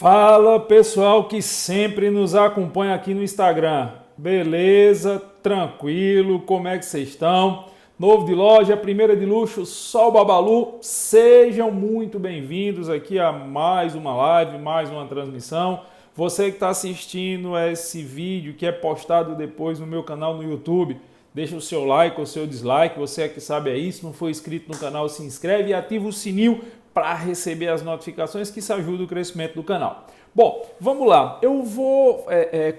Fala pessoal que sempre nos acompanha aqui no Instagram, beleza? Tranquilo? Como é que vocês estão? Novo de loja, primeira de luxo, Sol Babalu, sejam muito bem-vindos aqui a mais uma live, mais uma transmissão. Você que está assistindo esse vídeo que é postado depois no meu canal no YouTube, deixa o seu like ou seu dislike, você é que sabe é isso, não foi inscrito no canal, se inscreve e ativa o sininho para receber as notificações que isso ajuda o crescimento do canal. Bom, vamos lá, eu vou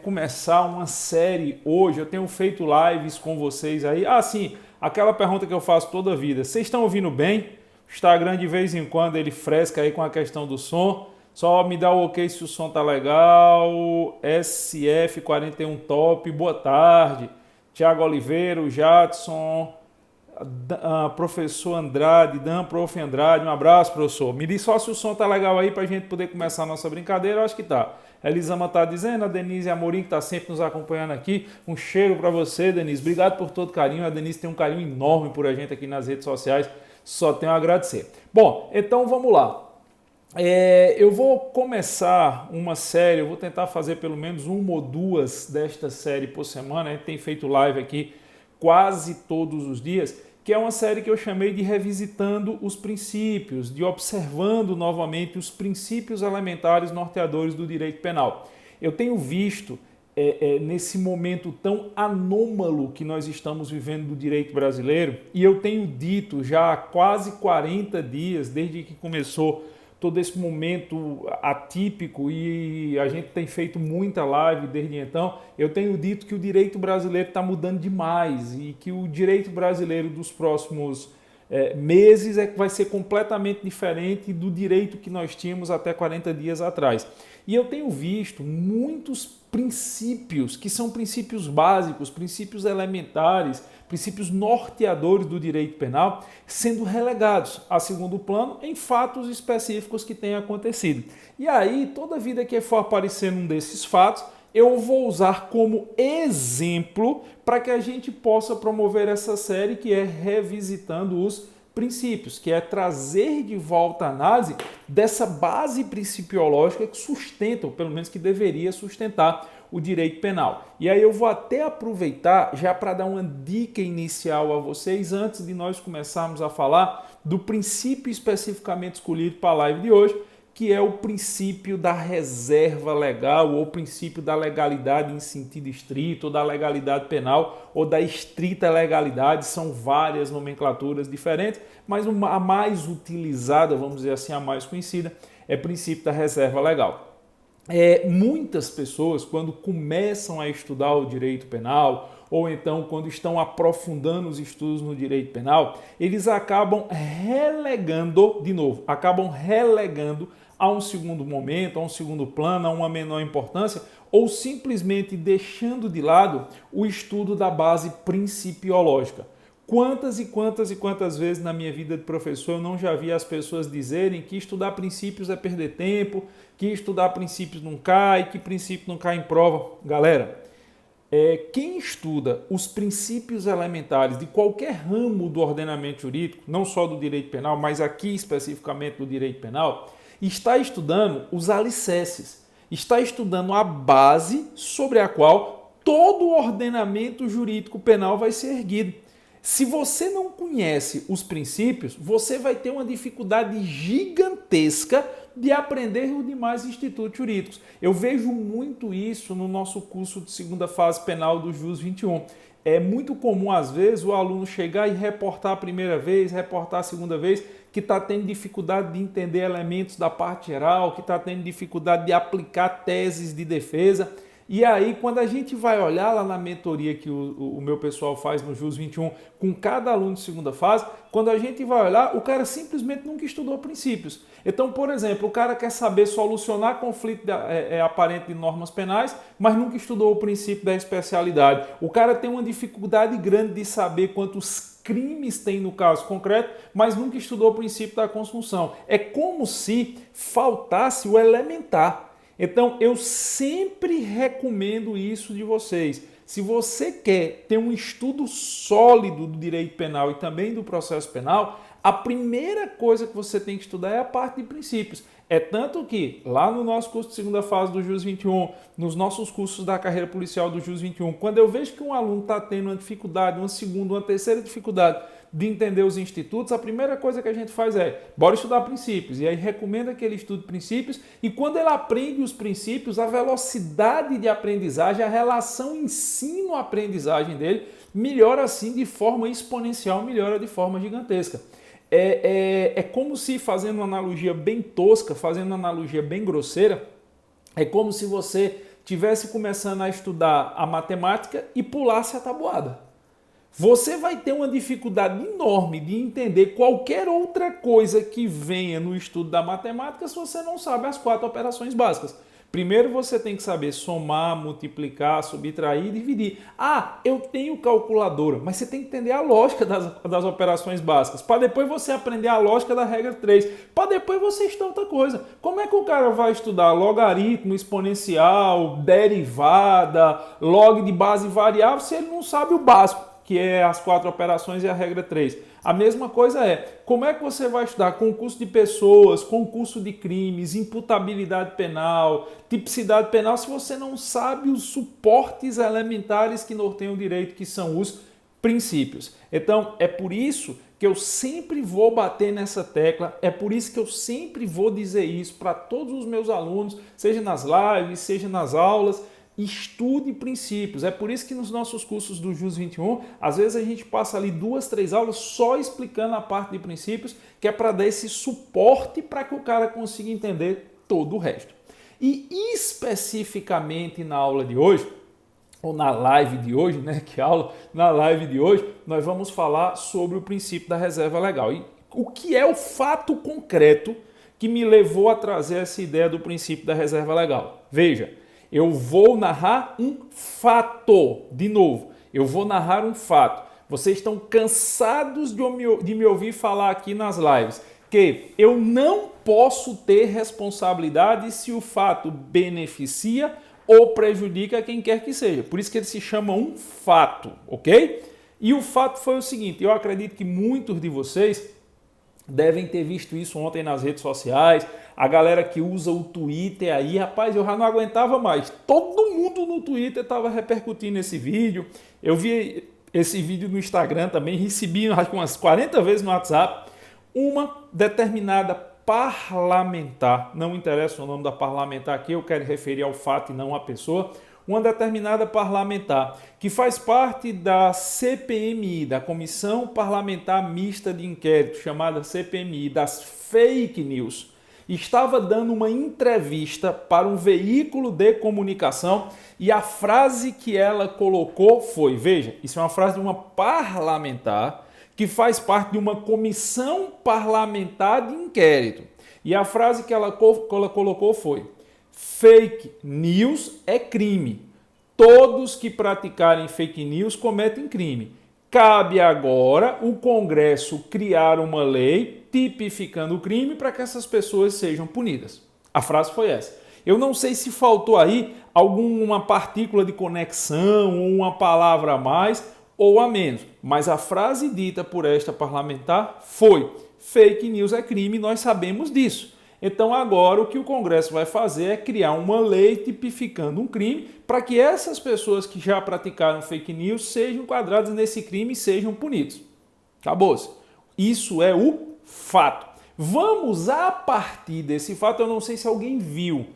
começar uma série hoje, eu tenho feito lives com vocês aí, sim, aquela pergunta que eu faço toda a vida, vocês estão ouvindo bem? O Instagram de vez em quando ele fresca aí com a questão do som, só me dá o ok se o som tá legal, SF41 Top, boa tarde, Tiago Oliveira, o Jadson, professor Andrade, Dan Prof. Andrade, um abraço, professor. Me diz só se o som tá legal aí pra gente poder começar a nossa brincadeira, eu acho que tá. A Elisama tá dizendo, a Denise Amorim que tá sempre nos acompanhando aqui, um cheiro para você, Denise, obrigado por todo o carinho, a Denise tem um carinho enorme por a gente aqui nas redes sociais, só tenho a agradecer. Bom, então vamos lá. Eu vou começar uma série, eu vou tentar fazer pelo menos uma ou duas desta série por semana, a gente tem feito live aqui quase todos os dias, que é uma série que eu chamei de Revisitando os Princípios, de observando novamente os princípios elementares norteadores do direito penal. Eu tenho visto, nesse momento tão anômalo que nós estamos vivendo do direito brasileiro, e eu tenho dito já há quase 40 dias, desde que começou todo esse momento atípico e a gente tem feito muita live desde então, eu tenho dito que o direito brasileiro está mudando demais e que o direito brasileiro dos próximos meses é que vai ser completamente diferente do direito que nós tínhamos até 40 dias atrás. E eu tenho visto muitos princípios que são princípios básicos, princípios elementares, princípios norteadores do direito penal sendo relegados a segundo plano em fatos específicos que têm acontecido. E aí, toda vida que for aparecer num desses fatos, eu vou usar como exemplo para que a gente possa promover essa série que é Revisitando os Princípios, que é trazer de volta a análise dessa base principiológica que sustenta, ou pelo menos que deveria sustentar, o direito penal. E aí eu vou até aproveitar já para dar uma dica inicial a vocês, antes de nós começarmos a falar do princípio especificamente escolhido para a live de hoje, que é o princípio da reserva legal, ou o princípio da legalidade em sentido estrito, ou da legalidade penal, ou da estrita legalidade. São várias nomenclaturas diferentes, mas a mais utilizada, vamos dizer assim, a mais conhecida, é o princípio da reserva legal. Muitas pessoas, quando começam a estudar o direito penal, ou então quando estão aprofundando os estudos no direito penal, eles acabam relegando a um segundo momento, a um segundo plano, a uma menor importância, ou simplesmente deixando de lado o estudo da base principiológica. Quantas e quantas vezes na minha vida de professor eu não já vi as pessoas dizerem que estudar princípios é perder tempo, que estudar princípios não cai, que princípio não cai em prova. Galera, quem estuda os princípios elementares de qualquer ramo do ordenamento jurídico, não só do direito penal, mas aqui especificamente do direito penal, está estudando os alicerces, está estudando a base sobre a qual todo o ordenamento jurídico penal vai ser erguido. Se você não conhece os princípios, você vai ter uma dificuldade gigantesca de aprender os demais institutos jurídicos. Eu vejo muito isso no nosso curso de segunda fase penal do JUS 21. É muito comum, às vezes, o aluno chegar e reportar a primeira vez, reportar a segunda vez, que está tendo dificuldade de entender elementos da parte geral, que está tendo dificuldade de aplicar teses de defesa. E aí, quando a gente vai olhar lá na mentoria que o meu pessoal faz no JUS 21 com cada aluno de segunda fase, quando a gente vai olhar, o cara simplesmente nunca estudou princípios. Então, por exemplo, o cara quer saber solucionar conflito aparente de normas penais, mas nunca estudou o princípio da especialidade. O cara tem uma dificuldade grande de saber quantos crimes tem no caso concreto, mas nunca estudou o princípio da consunção. É como se faltasse o elementar. Então, eu sempre recomendo isso de vocês. Se você quer ter um estudo sólido do direito penal e também do processo penal, a primeira coisa que você tem que estudar é a parte de princípios. É tanto que lá no nosso curso de segunda fase do JUS 21, nos nossos cursos da carreira policial do JUS 21, quando eu vejo que um aluno está tendo uma dificuldade, uma segunda, uma terceira dificuldade de entender os institutos, a primeira coisa que a gente faz é, bora estudar princípios. E aí recomenda que ele estude princípios e quando ele aprende os princípios, a velocidade de aprendizagem, a relação ensino-aprendizagem dele melhora assim de forma exponencial, melhora de forma gigantesca. É como se, fazendo uma analogia bem tosca, fazendo uma analogia bem grosseira, é como se você estivesse começando a estudar a matemática e pulasse a tabuada. Você vai ter uma dificuldade enorme de entender qualquer outra coisa que venha no estudo da matemática se você não sabe as 4 operações básicas. Primeiro você tem que saber somar, multiplicar, subtrair e dividir. Ah, eu tenho calculadora, mas você tem que entender a lógica das operações básicas, para depois você aprender a lógica da regra 3, para depois você estudar outra coisa. Como é que o cara vai estudar logaritmo, exponencial, derivada, log de base variável, se ele não sabe o básico, que é as 4 operações e a regra 3. A mesma coisa é, como é que você vai estudar concurso de pessoas, concurso de crimes, imputabilidade penal, tipicidade penal, se você não sabe os suportes elementares que norteiam o direito, que são os princípios. Então, é por isso que eu sempre vou bater nessa tecla, é por isso que eu sempre vou dizer isso para todos os meus alunos, seja nas lives, seja nas aulas. Estude princípios. É por isso que nos nossos cursos do JUS 21, às vezes a gente passa ali 2, 3 aulas só explicando a parte de princípios, que é para dar esse suporte para que o cara consiga entender todo o resto. E especificamente na aula de hoje, ou na live de hoje, né? Que aula? Na live de hoje, nós vamos falar sobre o princípio da reserva legal. E o que é o fato concreto que me levou a trazer essa ideia do princípio da reserva legal? Veja, eu vou narrar um fato. De novo, eu vou narrar um fato. Vocês estão cansados de me ouvir falar aqui nas lives que eu não posso ter responsabilidade se o fato beneficia ou prejudica quem quer que seja. Por isso que ele se chama um fato, ok? E o fato foi o seguinte, eu acredito que muitos de vocês devem ter visto isso ontem nas redes sociais, a galera que usa o Twitter aí, rapaz, eu já não aguentava mais. Todo mundo no Twitter estava repercutindo esse vídeo. Eu vi esse vídeo no Instagram também, recebi acho que umas 40 vezes no WhatsApp. Uma determinada parlamentar, não interessa o nome da parlamentar aqui, eu quero referir ao fato e não à pessoa, uma determinada parlamentar que faz parte da CPMI, da Comissão Parlamentar Mista de Inquérito, chamada CPMI, das fake news, estava dando uma entrevista para um veículo de comunicação e a frase que ela colocou foi, veja, isso é uma frase de uma parlamentar que faz parte de uma comissão parlamentar de inquérito. E a frase que ela colocou foi: fake news é crime. Todos que praticarem fake news cometem crime. Cabe agora o Congresso criar uma lei tipificando o crime para que essas pessoas sejam punidas. A frase foi essa. Eu não sei se faltou aí alguma partícula de conexão, ou uma palavra a mais ou a menos, mas a frase dita por esta parlamentar foi: fake news é crime, nós sabemos disso. Então agora o que o Congresso vai fazer é criar uma lei tipificando um crime para que essas pessoas que já praticaram fake news sejam enquadradas nesse crime e sejam punidos. Acabou-se. Isso é o fato. Vamos, a partir desse fato, eu não sei se alguém viu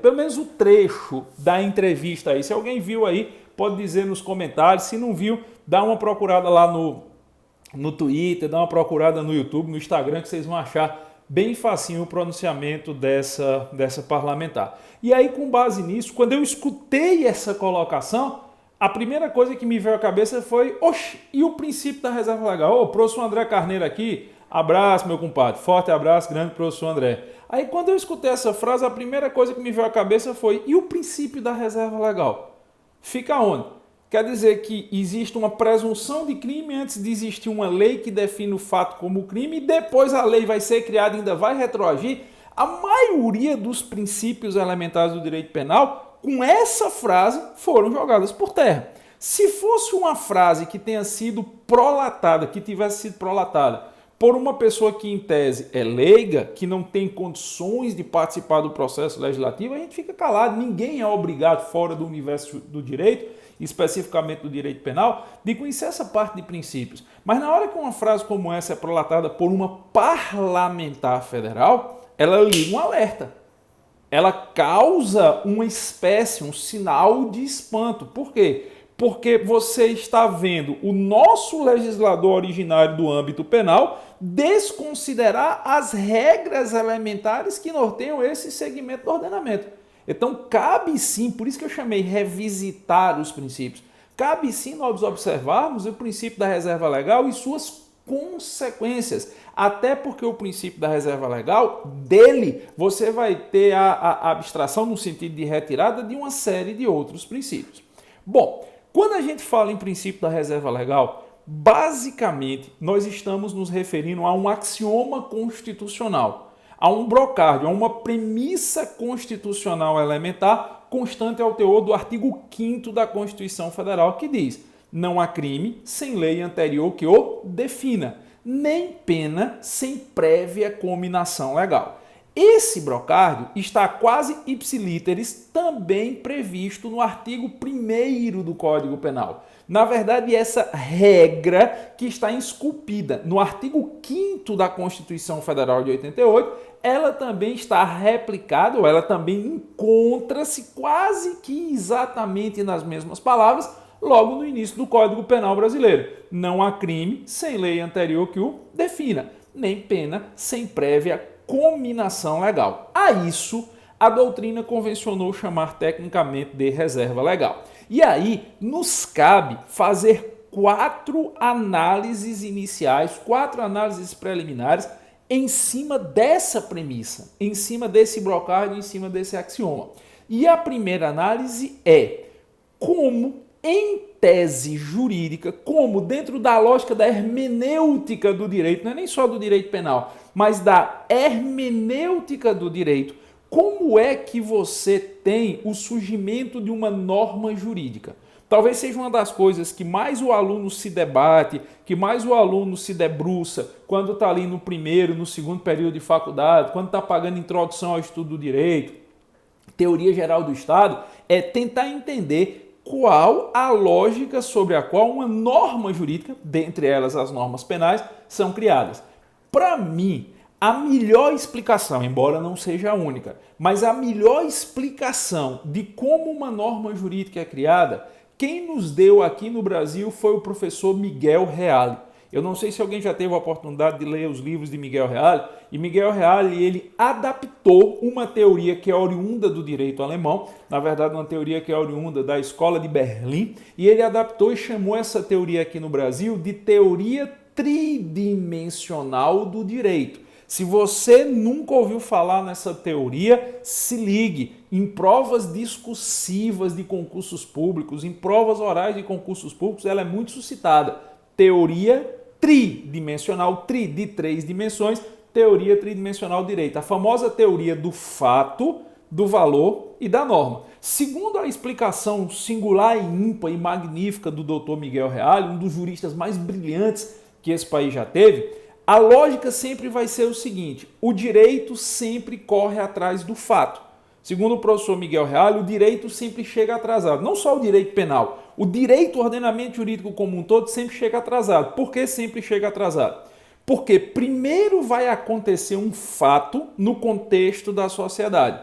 pelo menos o trecho da entrevista aí. Se alguém viu aí, pode dizer nos comentários. Se não viu, dá uma procurada lá no Twitter, dá uma procurada no YouTube, no Instagram, que vocês vão achar bem facinho o pronunciamento dessa parlamentar. E aí, com base nisso, quando eu escutei essa colocação, a primeira coisa que me veio à cabeça foi: oxe, e o princípio da reserva legal? Ô, professor André Carneiro aqui, abraço, meu compadre, forte abraço, grande professor André. Aí, quando eu escutei essa frase, a primeira coisa que me veio à cabeça foi: e o princípio da reserva legal? Fica onde? Quer dizer que existe uma presunção de crime antes de existir uma lei que define o fato como crime e depois a lei vai ser criada e ainda vai retroagir. A maioria dos princípios elementares do direito penal, com essa frase, foram jogadas por terra. Se fosse uma frase que tenha sido prolatada, que tivesse sido prolatada por uma pessoa que, em tese, é leiga, que não tem condições de participar do processo legislativo, a gente fica calado. Ninguém é obrigado, fora do universo do direito, especificamente do direito penal, de conhecer essa parte de princípios. Mas na hora que uma frase como essa é prolatada por uma parlamentar federal, ela liga um alerta. Ela causa uma espécie, um sinal de espanto. Por quê? Porque você está vendo o nosso legislador originário do âmbito penal desconsiderar as regras elementares que norteiam esse segmento do ordenamento. Então, cabe sim, por isso que eu chamei revisitar os princípios, cabe sim nós observarmos o princípio da reserva legal e suas consequências. Até porque o princípio da reserva legal, dele, você vai ter a abstração no sentido de retirada de uma série de outros princípios. Bom, quando a gente fala em princípio da reserva legal, basicamente nós estamos nos referindo a um axioma constitucional, a um brocárdio, a uma premissa constitucional elementar constante ao teor do artigo 5º da Constituição Federal, que diz: não há crime sem lei anterior que o defina, nem pena sem prévia cominação legal. Esse brocárdio está quase ipsilíteris também previsto no artigo 1º do Código Penal. Na verdade, essa regra que está esculpida no artigo 5º da Constituição Federal de 88, ela também está replicada, ou ela também encontra-se quase que exatamente nas mesmas palavras, logo no início do Código Penal brasileiro. Não há crime sem lei anterior que o defina, nem pena sem prévia cominação legal. A isso, a doutrina convencionou chamar tecnicamente de reserva legal. E aí, nos cabe fazer 4 análises iniciais, 4 análises preliminares em cima dessa premissa, em cima desse brocárdio, em cima desse axioma. E a primeira análise é como, em tese jurídica, como dentro da lógica da hermenêutica do direito, não é nem só do direito penal, mas da hermenêutica do direito, como é que você tem o surgimento de uma norma jurídica? Talvez seja uma das coisas que mais o aluno se debate, que mais o aluno se debruça quando está ali no primeiro, no segundo período de faculdade, quando está pagando introdução ao estudo do direito, teoria geral do Estado, é tentar entender qual a lógica sobre a qual uma norma jurídica, dentre elas as normas penais, são criadas. Para mim, a melhor explicação, embora não seja a única, mas a melhor explicação de como uma norma jurídica é criada, quem nos deu aqui no Brasil foi o professor Miguel Reale. Eu não sei se alguém já teve a oportunidade de ler os livros de Miguel Reale, e Miguel Reale ele adaptou uma teoria que é oriunda do direito alemão, na verdade uma teoria que é oriunda da Escola de Berlim, e ele adaptou e chamou essa teoria aqui no Brasil de teoria tridimensional do direito. Se você nunca ouviu falar nessa teoria, se ligue. Em provas discursivas de concursos públicos, em provas orais de concursos públicos, ela é muito suscitada. Teoria tridimensional, de 3 dimensões, teoria tridimensional do direito. A famosa teoria do fato, do valor e da norma. Segundo a explicação singular e ímpar e magnífica do Dr. Miguel Reale, um dos juristas mais brilhantes que esse país já teve, a lógica sempre vai ser o seguinte: o direito sempre corre atrás do fato. Segundo o professor Miguel Reale, o direito sempre chega atrasado. Não só o direito penal, o direito, o ordenamento jurídico como um todo sempre chega atrasado. Por que sempre chega atrasado? Porque primeiro vai acontecer um fato no contexto da sociedade.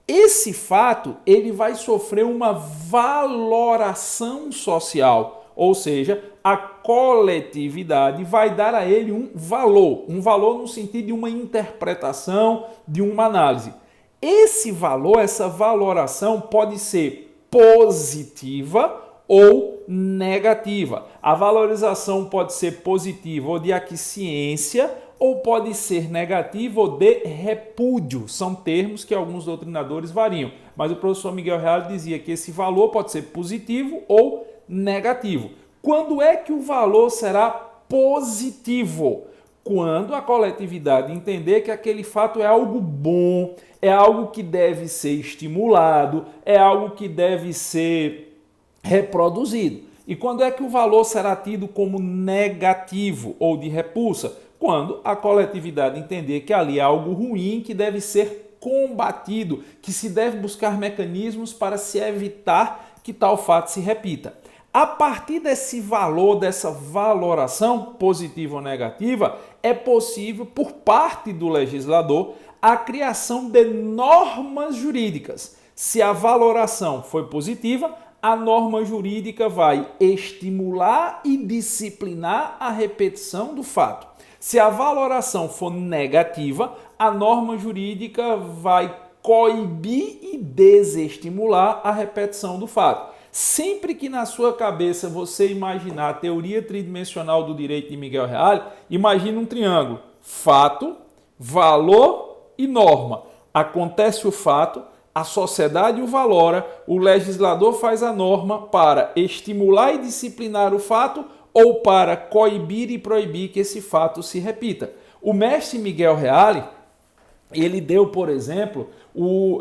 Esse fato ele vai sofrer uma valoração social, ou seja, a coletividade vai dar a ele um valor no sentido de uma interpretação, de uma análise. Esse valor, essa valoração pode ser positiva ou negativa. A valorização pode ser positiva ou de aquiescência, ou pode ser negativa ou de repúdio. São termos que alguns doutrinadores variam. Mas o professor Miguel Reale dizia que esse valor pode ser positivo ou negativo. Quando é que o valor será positivo? Quando a coletividade entender que aquele fato é algo bom, é algo que deve ser estimulado, é algo que deve ser reproduzido. E quando é que o valor será tido como negativo ou de repulsa? Quando a coletividade entender que ali há algo ruim que deve ser combatido, que se deve buscar mecanismos para se evitar que tal fato se repita. A partir desse valor, dessa valoração positiva ou negativa, é possível, por parte do legislador, a criação de normas jurídicas. Se a valoração foi positiva, a norma jurídica vai estimular e disciplinar a repetição do fato. Se a valoração for negativa, a norma jurídica vai coibir e desestimular a repetição do fato. Sempre que na sua cabeça você imaginar a teoria tridimensional do direito de Miguel Reale, imagine um triângulo: fato, valor e norma. Acontece o fato, a sociedade o valora, o legislador faz a norma para estimular e disciplinar o fato ou para coibir e proibir que esse fato se repita. O mestre Miguel Reale, ele deu, por exemplo,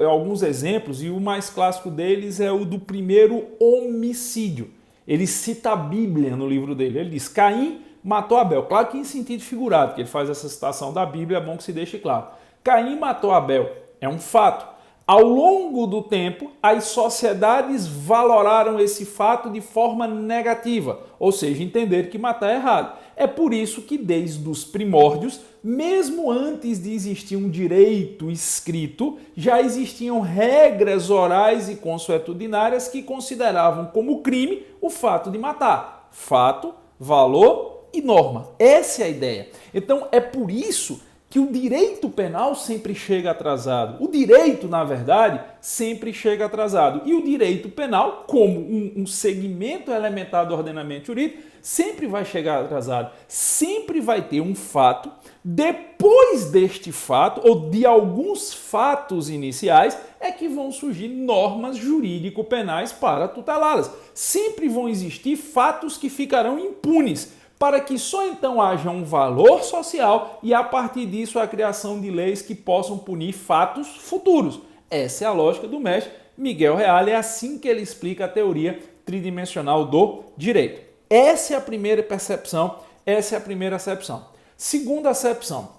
alguns exemplos, e o mais clássico deles é o do primeiro homicídio. Ele cita a Bíblia no livro dele. Ele diz: Caim matou Abel. Claro que em sentido figurado, que ele faz essa citação da Bíblia, é bom que se deixe claro. Caim matou Abel. É um fato. Ao longo do tempo, as sociedades valoraram esse fato de forma negativa, ou seja, entender que matar é errado. É por isso que desde os primórdios, mesmo antes de existir um direito escrito, já existiam regras orais e consuetudinárias que consideravam como crime o fato de matar. Fato, valor e norma. Essa é a ideia. Então é por isso que o direito penal sempre chega atrasado. O direito, na verdade, sempre chega atrasado. E o direito penal, como um segmento elementar do ordenamento jurídico, sempre vai chegar atrasado. Sempre vai ter um fato. Depois deste fato, ou de alguns fatos iniciais, é que vão surgir normas jurídico-penais para tutelá-las. Sempre vão existir fatos que ficarão impunes, para que só então haja um valor social e, a partir disso, a criação de leis que possam punir fatos futuros. Essa é a lógica do mestre Miguel Reale, é assim que ele explica a teoria tridimensional do direito. Essa é a primeira percepção, essa é a primeira acepção. Segunda acepção,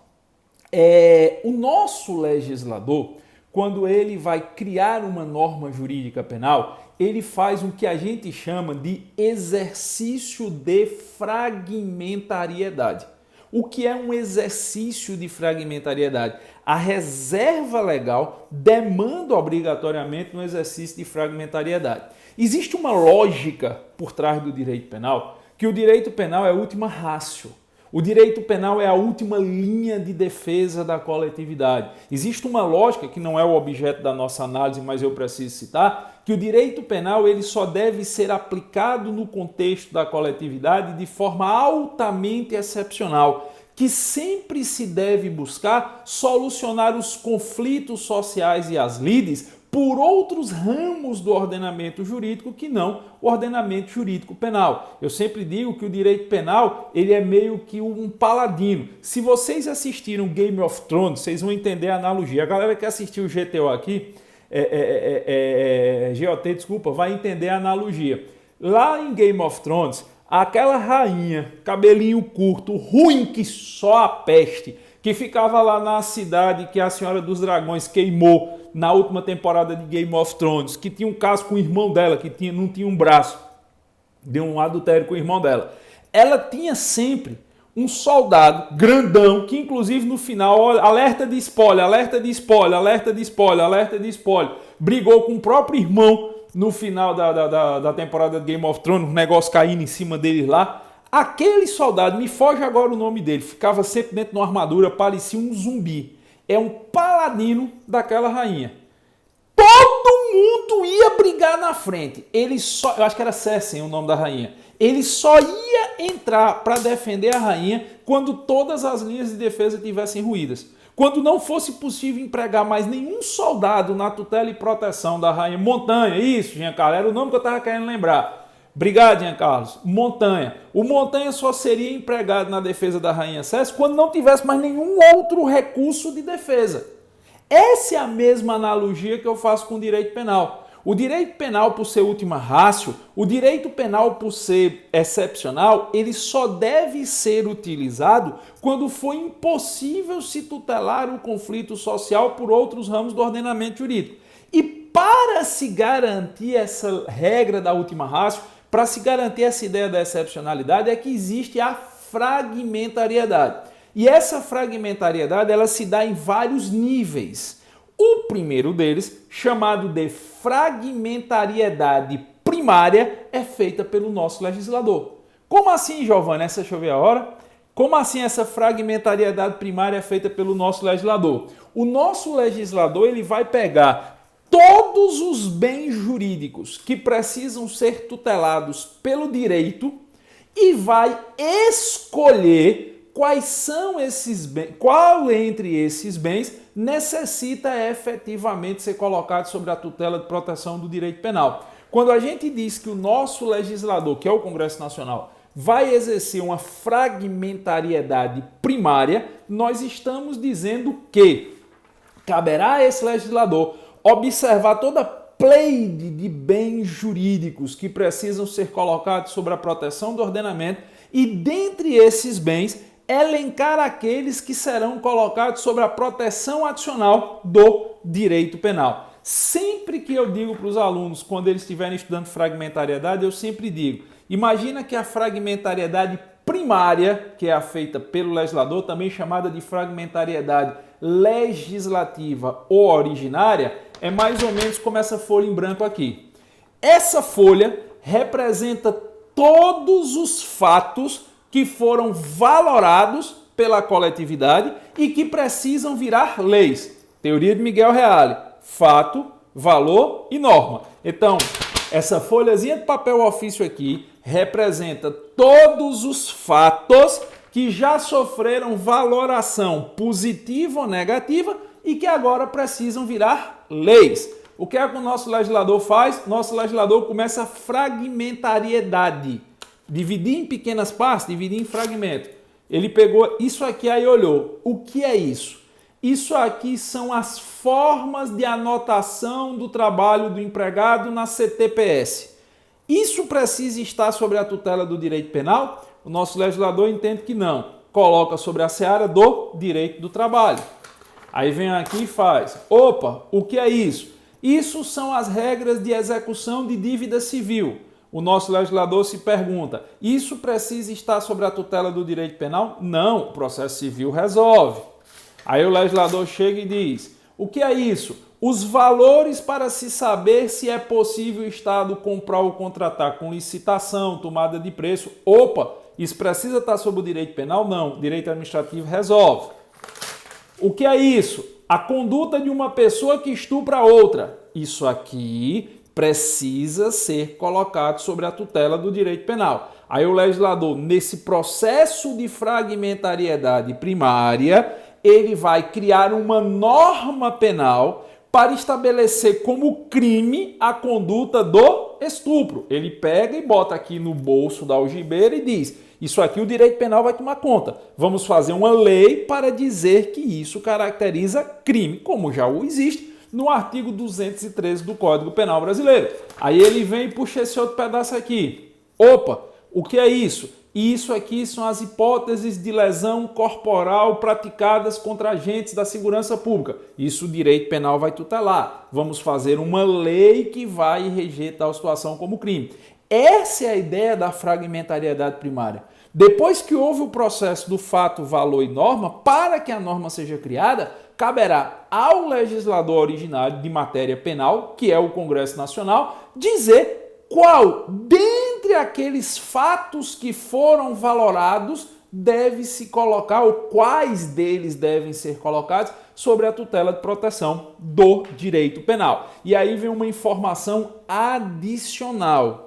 o nosso legislador, quando ele vai criar uma norma jurídica penal, ele faz o que a gente chama de exercício de fragmentariedade. O que é um exercício de fragmentariedade? A reserva legal demanda obrigatoriamente um exercício de fragmentariedade. Existe uma lógica por trás do direito penal, que o direito penal é a última ratio. O direito penal é a última linha de defesa da coletividade. Existe uma lógica, que não é o objeto da nossa análise, mas eu preciso citar, que o direito penal ele só deve ser aplicado no contexto da coletividade de forma altamente excepcional, que sempre se deve buscar solucionar os conflitos sociais e as lides por outros ramos do ordenamento jurídico que não o ordenamento jurídico penal. Eu sempre digo que o direito penal ele é meio que um paladino. Se vocês assistiram Game of Thrones, vocês vão entender a analogia. A galera que assistiu o GTO aqui, GOT, desculpa, vai entender a analogia. Lá em Game of Thrones, aquela rainha, cabelinho curto, ruim que só a peste, que ficava lá na cidade que a Senhora dos Dragões queimou na última temporada de Game of Thrones, que tinha um caso com o irmão dela, que não tinha um braço, deu um adultério com o irmão dela. Ela tinha sempre um soldado grandão, que inclusive no final, olha, alerta de spoiler, alerta de spoiler, alerta de spoiler, alerta de spoiler, brigou com o próprio irmão no final da temporada de Game of Thrones, um negócio caindo em cima deles lá. Aquele soldado, me foge agora o nome dele, ficava sempre dentro de uma armadura, parecia um zumbi. É um paladino daquela rainha. Todo mundo ia brigar na frente. Ele só, eu acho que era Cersei o nome da rainha. Ele só ia entrar para defender a rainha quando todas as linhas de defesa tivessem ruídas. Quando não fosse possível empregar mais nenhum soldado na tutela e proteção da rainha. Montanha, isso, Giancarlo, era o nome que eu estava querendo lembrar. Obrigado, Jean Carlos. Montanha. O Montanha só seria empregado na defesa da Rainha Cersei quando não tivesse mais nenhum outro recurso de defesa. Essa é a mesma analogia que eu faço com o direito penal. O direito penal, por ser última ratio, o direito penal, por ser excepcional, ele só deve ser utilizado quando for impossível se tutelar o conflito social por outros ramos do ordenamento jurídico. E para se garantir essa regra da última ratio, para se garantir essa ideia da excepcionalidade, é que existe a fragmentariedade. E essa fragmentariedade ela se dá em vários níveis. O primeiro deles, chamado de fragmentariedade primária, é feita pelo nosso legislador. Como assim, Giovanni? Deixa eu ver a hora. Como assim essa fragmentariedade primária é feita pelo nosso legislador? O nosso legislador ele vai pegar todos os bens jurídicos que precisam ser tutelados pelo direito e vai escolher quais são esses bens, qual entre esses bens necessita efetivamente ser colocado sobre a tutela de proteção do direito penal. Quando a gente diz que o nosso legislador, que é o Congresso Nacional, vai exercer uma fragmentariedade primária, nós estamos dizendo que caberá a esse legislador observar toda a pleide de bens jurídicos que precisam ser colocados sobre a proteção do ordenamento e, dentre esses bens, elencar aqueles que serão colocados sobre a proteção adicional do direito penal. Sempre que eu digo para os alunos, quando eles estiverem estudando fragmentariedade, eu sempre digo, imagina que a fragmentariedade primária, que é a feita pelo legislador, também chamada de fragmentariedade legislativa ou originária, é mais ou menos como essa folha em branco aqui. Essa folha representa todos os fatos que foram valorados pela coletividade e que precisam virar leis. Teoria de Miguel Reale, fato, valor e norma. Então, essa folhazinha de papel ofício aqui representa todos os fatos que já sofreram valoração positiva ou negativa e que agora precisam virar leis. O que é que o nosso legislador faz? Nosso legislador começa a fragmentariedade. Dividir em pequenas partes, dividir em fragmentos. Ele pegou isso aqui aí e olhou. O que é isso? Isso aqui são as formas de anotação do trabalho do empregado na CTPS. Isso precisa estar sobre a tutela do direito penal? O nosso legislador entende que não. Coloca sobre a seara do direito do trabalho. Aí vem aqui e faz. Opa, o que é isso? Isso são as regras de execução de dívida civil. O nosso legislador se pergunta, isso precisa estar sobre a tutela do direito penal? Não, o processo civil resolve. Aí o legislador chega e diz, o que é isso? Os valores para se saber se é possível o Estado comprar ou contratar com licitação, tomada de preço. Opa, isso precisa estar sob o direito penal? Não, o direito administrativo resolve. O que é isso? A conduta de uma pessoa que estupra outra. Isso aqui precisa ser colocado sobre a tutela do direito penal. Aí o legislador, nesse processo de fragmentariedade primária, ele vai criar uma norma penal para estabelecer como crime a conduta do estupro. Ele pega e bota aqui no bolso da algibeira e diz, isso aqui o direito penal vai tomar conta. Vamos fazer uma lei para dizer que isso caracteriza crime, como já o existe no artigo 213 do Código Penal Brasileiro. Aí ele vem e puxa esse outro pedaço aqui. Opa, o que é isso? Isso aqui são as hipóteses de lesão corporal praticadas contra agentes da segurança pública. Isso o direito penal vai tutelar. Vamos fazer uma lei que vai reger tal situação como crime. Essa é a ideia da fragmentariedade primária. Depois que houve o processo do fato, valor e norma, para que a norma seja criada, caberá ao legislador originário de matéria penal, que é o Congresso Nacional, dizer qual, dentre aqueles fatos que foram valorados, deve-se colocar, ou quais deles devem ser colocados, sobre a tutela de proteção do direito penal. E aí vem uma informação adicional.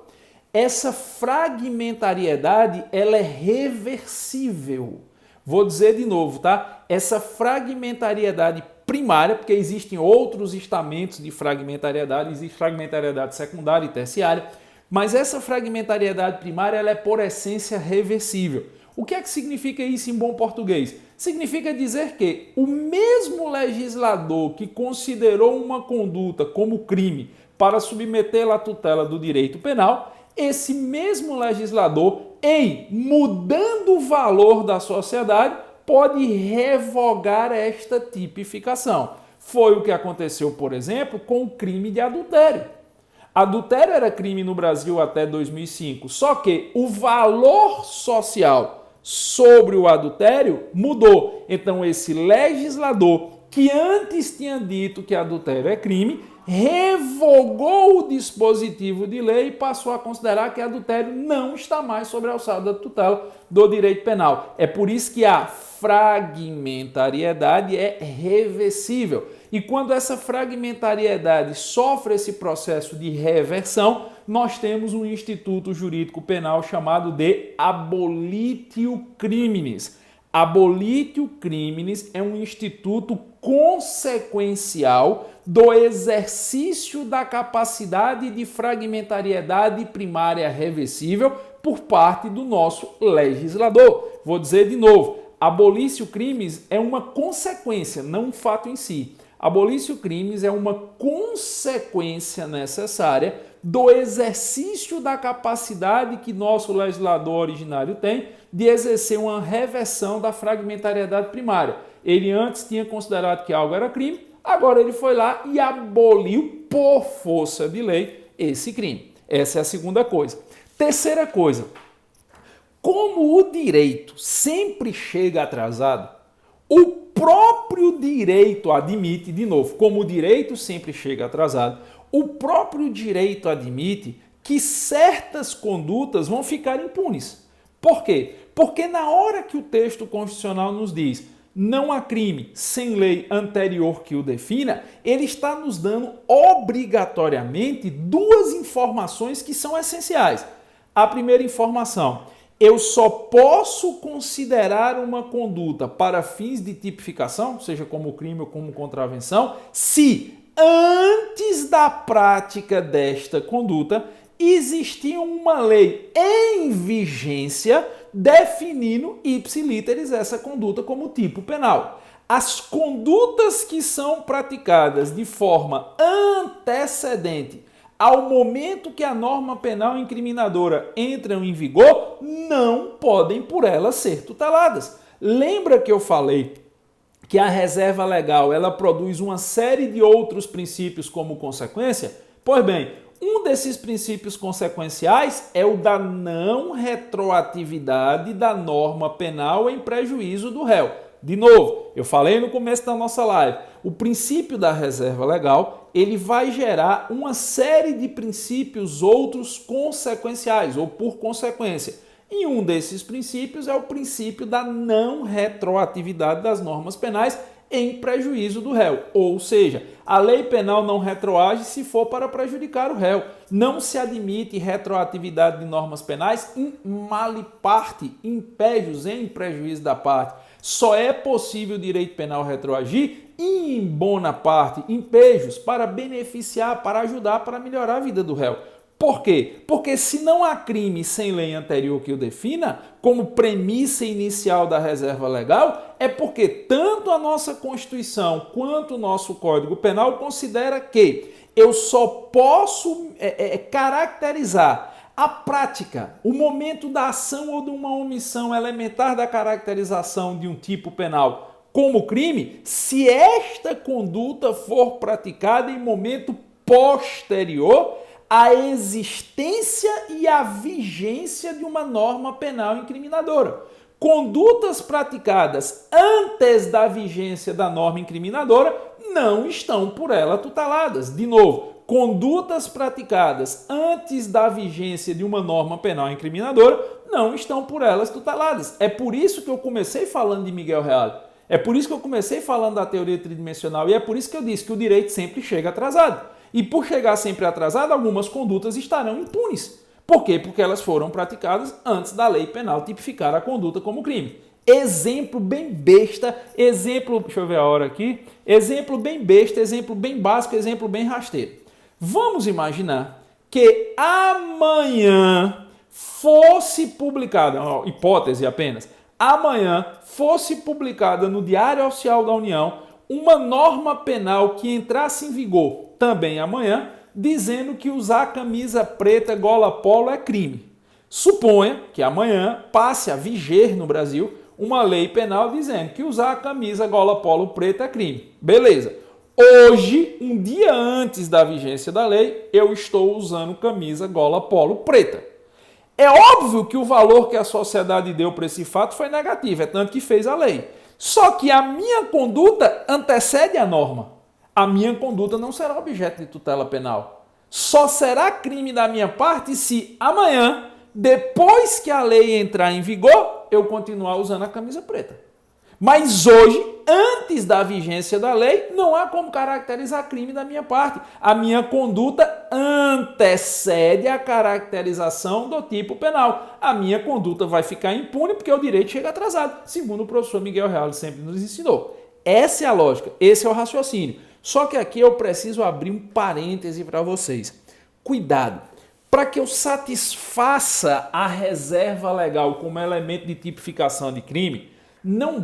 Essa fragmentariedade, ela é reversível. Vou dizer de novo, tá? Essa fragmentariedade primária, porque existem outros estamentos de fragmentariedade, existe fragmentariedade secundária e terciária, mas essa fragmentariedade primária, ela é por essência reversível. O que é que significa isso em bom português? Significa dizer que o mesmo legislador que considerou uma conduta como crime para submetê-la à tutela do direito penal, esse mesmo legislador, em mudando o valor da sociedade, pode revogar esta tipificação. Foi o que aconteceu, por exemplo, com o crime de adultério. Adultério era crime no Brasil até 2005, só que o valor social sobre o adultério mudou. Então esse legislador, que antes tinha dito que adultério é crime, revogou o dispositivo de lei e passou a considerar que adultério não está mais sob a alçada da tutela do direito penal. É por isso que a fragmentariedade é reversível. E quando essa fragmentariedade sofre esse processo de reversão, nós temos um instituto jurídico penal chamado de abolitio criminis. Abolitio criminis é um instituto consequencial do exercício da capacidade de fragmentariedade primária reversível por parte do nosso legislador. Vou dizer de novo, abolitio criminis é uma consequência, não um fato em si. Abolitio criminis é uma consequência necessária do exercício da capacidade que nosso legislador originário tem de exercer uma reversão da fragmentariedade primária. Ele antes tinha considerado que algo era crime, agora ele foi lá e aboliu por força de lei esse crime. Essa é a segunda coisa. Terceira coisa, como o direito sempre chega atrasado, o próprio direito admite, de novo, como o direito sempre chega atrasado, o próprio direito admite que certas condutas vão ficar impunes. Por quê? Porque na hora que o texto constitucional nos diz não há crime sem lei anterior que o defina, ele está nos dando obrigatoriamente duas informações que são essenciais. A primeira informação: eu só posso considerar uma conduta para fins de tipificação, seja como crime ou como contravenção, se antes da prática desta conduta existia uma lei em vigência definindo ipsilíteris essa conduta como tipo penal. As condutas que são praticadas de forma antecedente ao momento que a norma penal incriminadora entra em vigor, não podem por ela ser tuteladas. Lembra que eu falei que a reserva legal ela produz uma série de outros princípios como consequência? Pois bem, um desses princípios consequenciais é o da não retroatividade da norma penal em prejuízo do réu. De novo, eu falei no começo da nossa live, o princípio da reserva legal, ele vai gerar uma série de princípios outros consequenciais ou por consequência. E um desses princípios é o princípio da não retroatividade das normas penais em prejuízo do réu. Ou seja, a lei penal não retroage se for para prejudicar o réu. Não se admite retroatividade de normas penais in mali parte, impégios em prejuízo da parte. Só é possível o direito penal retroagir in bona parte, impégios, para beneficiar, para ajudar, para melhorar a vida do réu. Por quê? Porque se não há crime sem lei anterior que o defina, como premissa inicial da reserva legal, é porque tanto a nossa Constituição quanto o nosso Código Penal considera que eu só posso caracterizar a prática, o momento da ação ou de uma omissão elementar da caracterização de um tipo penal como crime, se esta conduta for praticada em momento posterior à existência e à vigência de uma norma penal incriminadora. Condutas praticadas antes da vigência da norma incriminadora não estão por ela tuteladas. De novo, condutas praticadas antes da vigência de uma norma penal incriminadora não estão por elas tuteladas. É por isso que eu comecei falando de Miguel Reale. É por isso que eu comecei falando da teoria tridimensional e é por isso que eu disse que o direito sempre chega atrasado. E por chegar sempre atrasado, algumas condutas estarão impunes. Por quê? Porque elas foram praticadas antes da lei penal tipificar a conduta como crime. Exemplo bem besta, exemplo, deixa eu ver a hora aqui, exemplo bem besta, exemplo bem básico, exemplo bem rasteiro. Vamos imaginar que amanhã fosse publicada, hipótese apenas, amanhã fosse publicada no Diário Oficial da União uma norma penal que entrasse em vigor também amanhã, dizendo que usar camisa preta gola polo é crime. Suponha que amanhã passe a viger no Brasil uma lei penal dizendo que usar a camisa gola polo preta é crime. Beleza. Hoje, um dia antes da vigência da lei, eu estou usando camisa gola polo preta. É óbvio que o valor que a sociedade deu para esse fato foi negativo, é tanto que fez a lei. Só que a minha conduta antecede a norma. A minha conduta não será objeto de tutela penal. Só será crime da minha parte se amanhã, depois que a lei entrar em vigor, eu continuar usando a camisa preta. Mas hoje, antes da vigência da lei, não há como caracterizar crime da minha parte. A minha conduta antecede a caracterização do tipo penal. A minha conduta vai ficar impune porque o direito chega atrasado, segundo o professor Miguel Reale sempre nos ensinou. Essa é a lógica, esse é o raciocínio. Só que aqui eu preciso abrir um parêntese para vocês. Cuidado! Para que eu satisfaça a reserva legal como elemento de tipificação de crime, não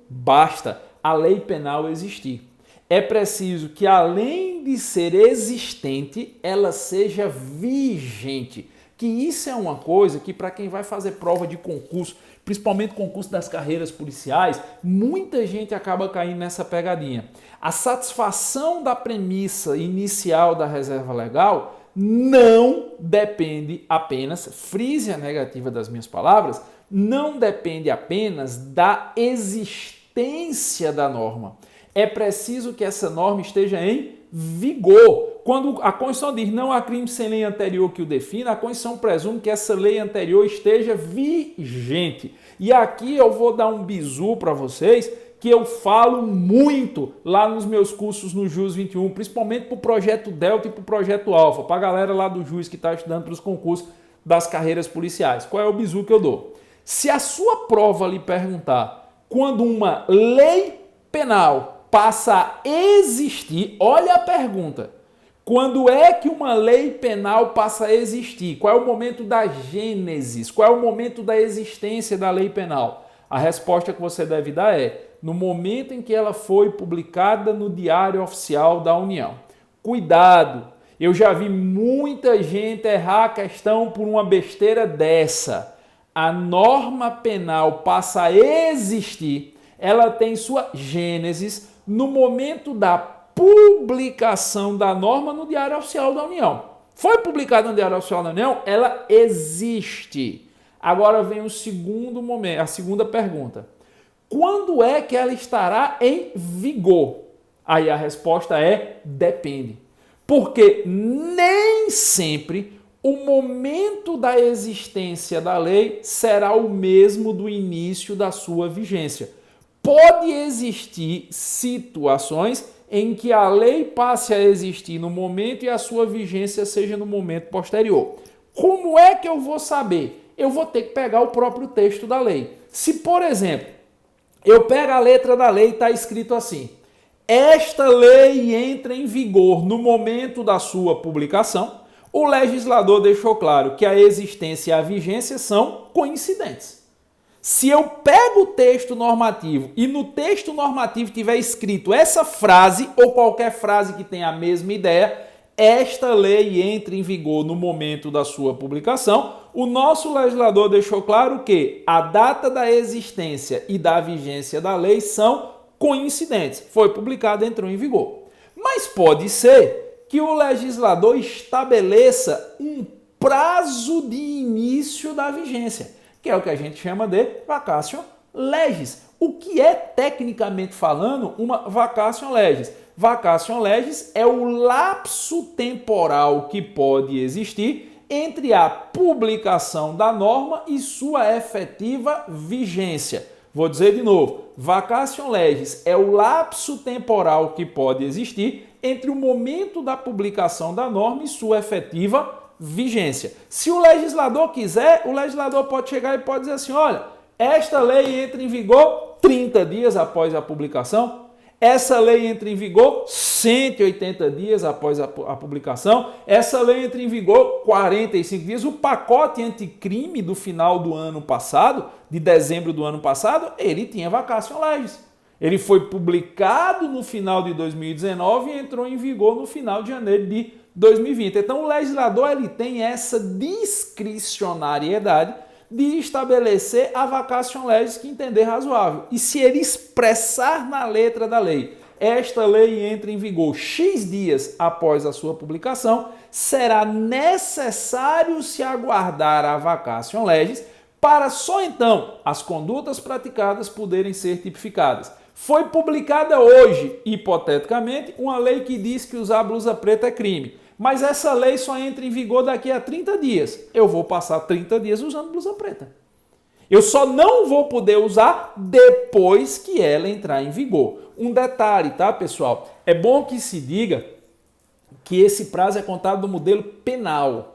basta a lei penal existir. É preciso que, além de ser existente, ela seja vigente. Que isso é uma coisa que, para quem vai fazer prova de concurso, principalmente concurso das carreiras policiais, muita gente acaba caindo nessa pegadinha. A satisfação da premissa inicial da reserva legal não depende apenas, frise a negativa das minhas palavras, não depende apenas da existência da norma. É preciso que essa norma esteja em vigor. Quando a Constituição diz não há crime sem lei anterior que o defina, a Constituição presume que essa lei anterior esteja vigente. E aqui eu vou dar um bizu para vocês, que eu falo muito lá nos meus cursos no JUS 21, principalmente para o Projeto Delta e para o Projeto Alfa, para a galera lá do JUS que está estudando para os concursos das carreiras policiais. Qual é o bizu que eu dou? Se a sua prova lhe perguntar quando uma lei penal passa a existir, olha a pergunta. Quando é que uma lei penal passa a existir? Qual é o momento da gênesis? Qual é o momento da existência da lei penal? A resposta que você deve dar é no momento em que ela foi publicada no Diário Oficial da União. Cuidado! Eu já vi muita gente errar a questão por uma besteira dessa. A norma penal passa a existir, ela tem sua gênesis no momento da publicação da norma no Diário Oficial da União. Foi publicada no Diário Oficial da União, ela existe. Agora vem o segundo momento, a segunda pergunta. Quando é que ela estará em vigor? Aí a resposta é depende. Porque nem sempre o momento da existência da lei será o mesmo do início da sua vigência. Pode existir situações em que a lei passe a existir no momento e a sua vigência seja no momento posterior. Como é que eu vou saber? Eu vou ter que pegar o próprio texto da lei. Se, por exemplo, eu pego a letra da lei e está escrito assim: esta lei entra em vigor no momento da sua publicação, o legislador deixou claro que a existência e a vigência são coincidentes. Se eu pego o texto normativo e no texto normativo tiver escrito essa frase ou qualquer frase que tenha a mesma ideia, esta lei entra em vigor no momento da sua publicação, o nosso legislador deixou claro que a data da existência e da vigência da lei são coincidentes. Foi publicado, entrou em vigor. Mas pode ser que o legislador estabeleça um prazo de início da vigência, que é o que a gente chama de vacatio legis. O que é, tecnicamente falando, uma vacatio legis? Vacatio legis é o lapso temporal que pode existir entre a publicação da norma e sua efetiva vigência. Vou dizer de novo, vacatio legis é o lapso temporal que pode existir entre o momento da publicação da norma e sua efetiva vigência. Se o legislador quiser, o legislador pode chegar e pode dizer assim, olha, esta lei entra em vigor 30 dias após a publicação, essa lei entra em vigor 180 dias após a publicação, essa lei entra em vigor 45 dias. O pacote anticrime do final do ano passado, de dezembro do ano passado, ele tinha vacatio legis. Ele foi publicado no final de 2019 e entrou em vigor no final de janeiro de 2020. Então, o legislador ele tem essa discricionariedade de estabelecer a vacatio legis que entender razoável. E se ele expressar na letra da lei, esta lei entra em vigor X dias após a sua publicação, será necessário se aguardar a vacatio legis para só então as condutas praticadas poderem ser tipificadas. Foi publicada hoje, hipoteticamente, uma lei que diz que usar blusa preta é crime. Mas essa lei só entra em vigor daqui a 30 dias. Eu vou passar 30 dias usando blusa preta. Eu só não vou poder usar depois que ela entrar em vigor. Um detalhe, tá, pessoal? É bom que se diga que esse prazo é contado do modelo penal.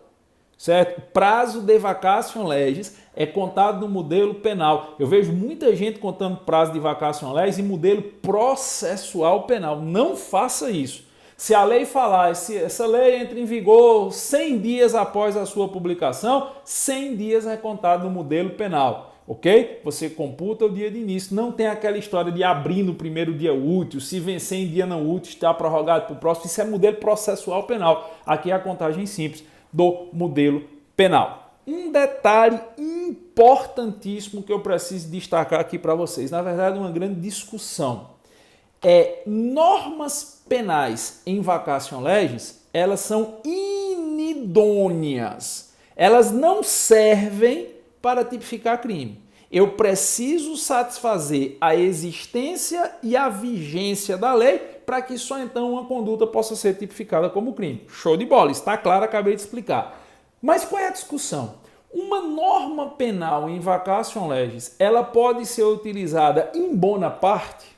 Certo? Prazo de vacatio legis é contado no modelo penal. Eu vejo muita gente contando prazo de vacatio legis em modelo processual penal. Não faça isso. Se a lei falar, se essa lei entra em vigor 100 dias após a sua publicação, 100 dias é contado no modelo penal. Ok? Você computa o dia de início. Não tem aquela história de abrir no primeiro dia útil, se vencer em dia não útil, está prorrogado para o próximo. Isso é modelo processual penal. Aqui é a contagem simples do modelo penal. Um detalhe importantíssimo que eu preciso destacar aqui para vocês, na verdade uma grande discussão, normas penais em vacatio legis, elas são inidôneas, elas não servem para tipificar crime. Eu preciso satisfazer a existência e a vigência da lei para que só então uma conduta possa ser tipificada como crime. Show de bola, está claro, acabei de explicar. Mas qual é a discussão? Uma norma penal em vacatio legis, ela pode ser utilizada in bona parte?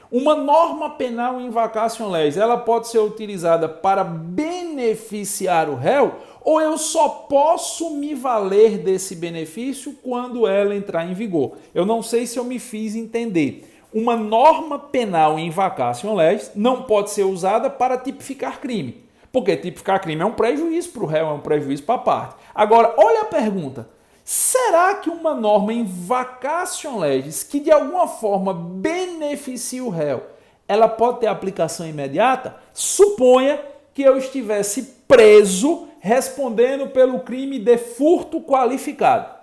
Uma norma penal em vacatio legis, ela pode ser utilizada para beneficiar o réu? Ou eu só posso me valer desse benefício quando ela entrar em vigor? Eu não sei se eu me fiz entender. Uma norma penal em vacatio legis não pode ser usada para tipificar crime. Porque tipificar crime é um prejuízo para o réu, é um prejuízo para a parte. Agora, olha a pergunta. Será que uma norma em vacatio legis que de alguma forma beneficia o réu, ela pode ter aplicação imediata? Suponha que eu estivesse preso respondendo pelo crime de furto qualificado.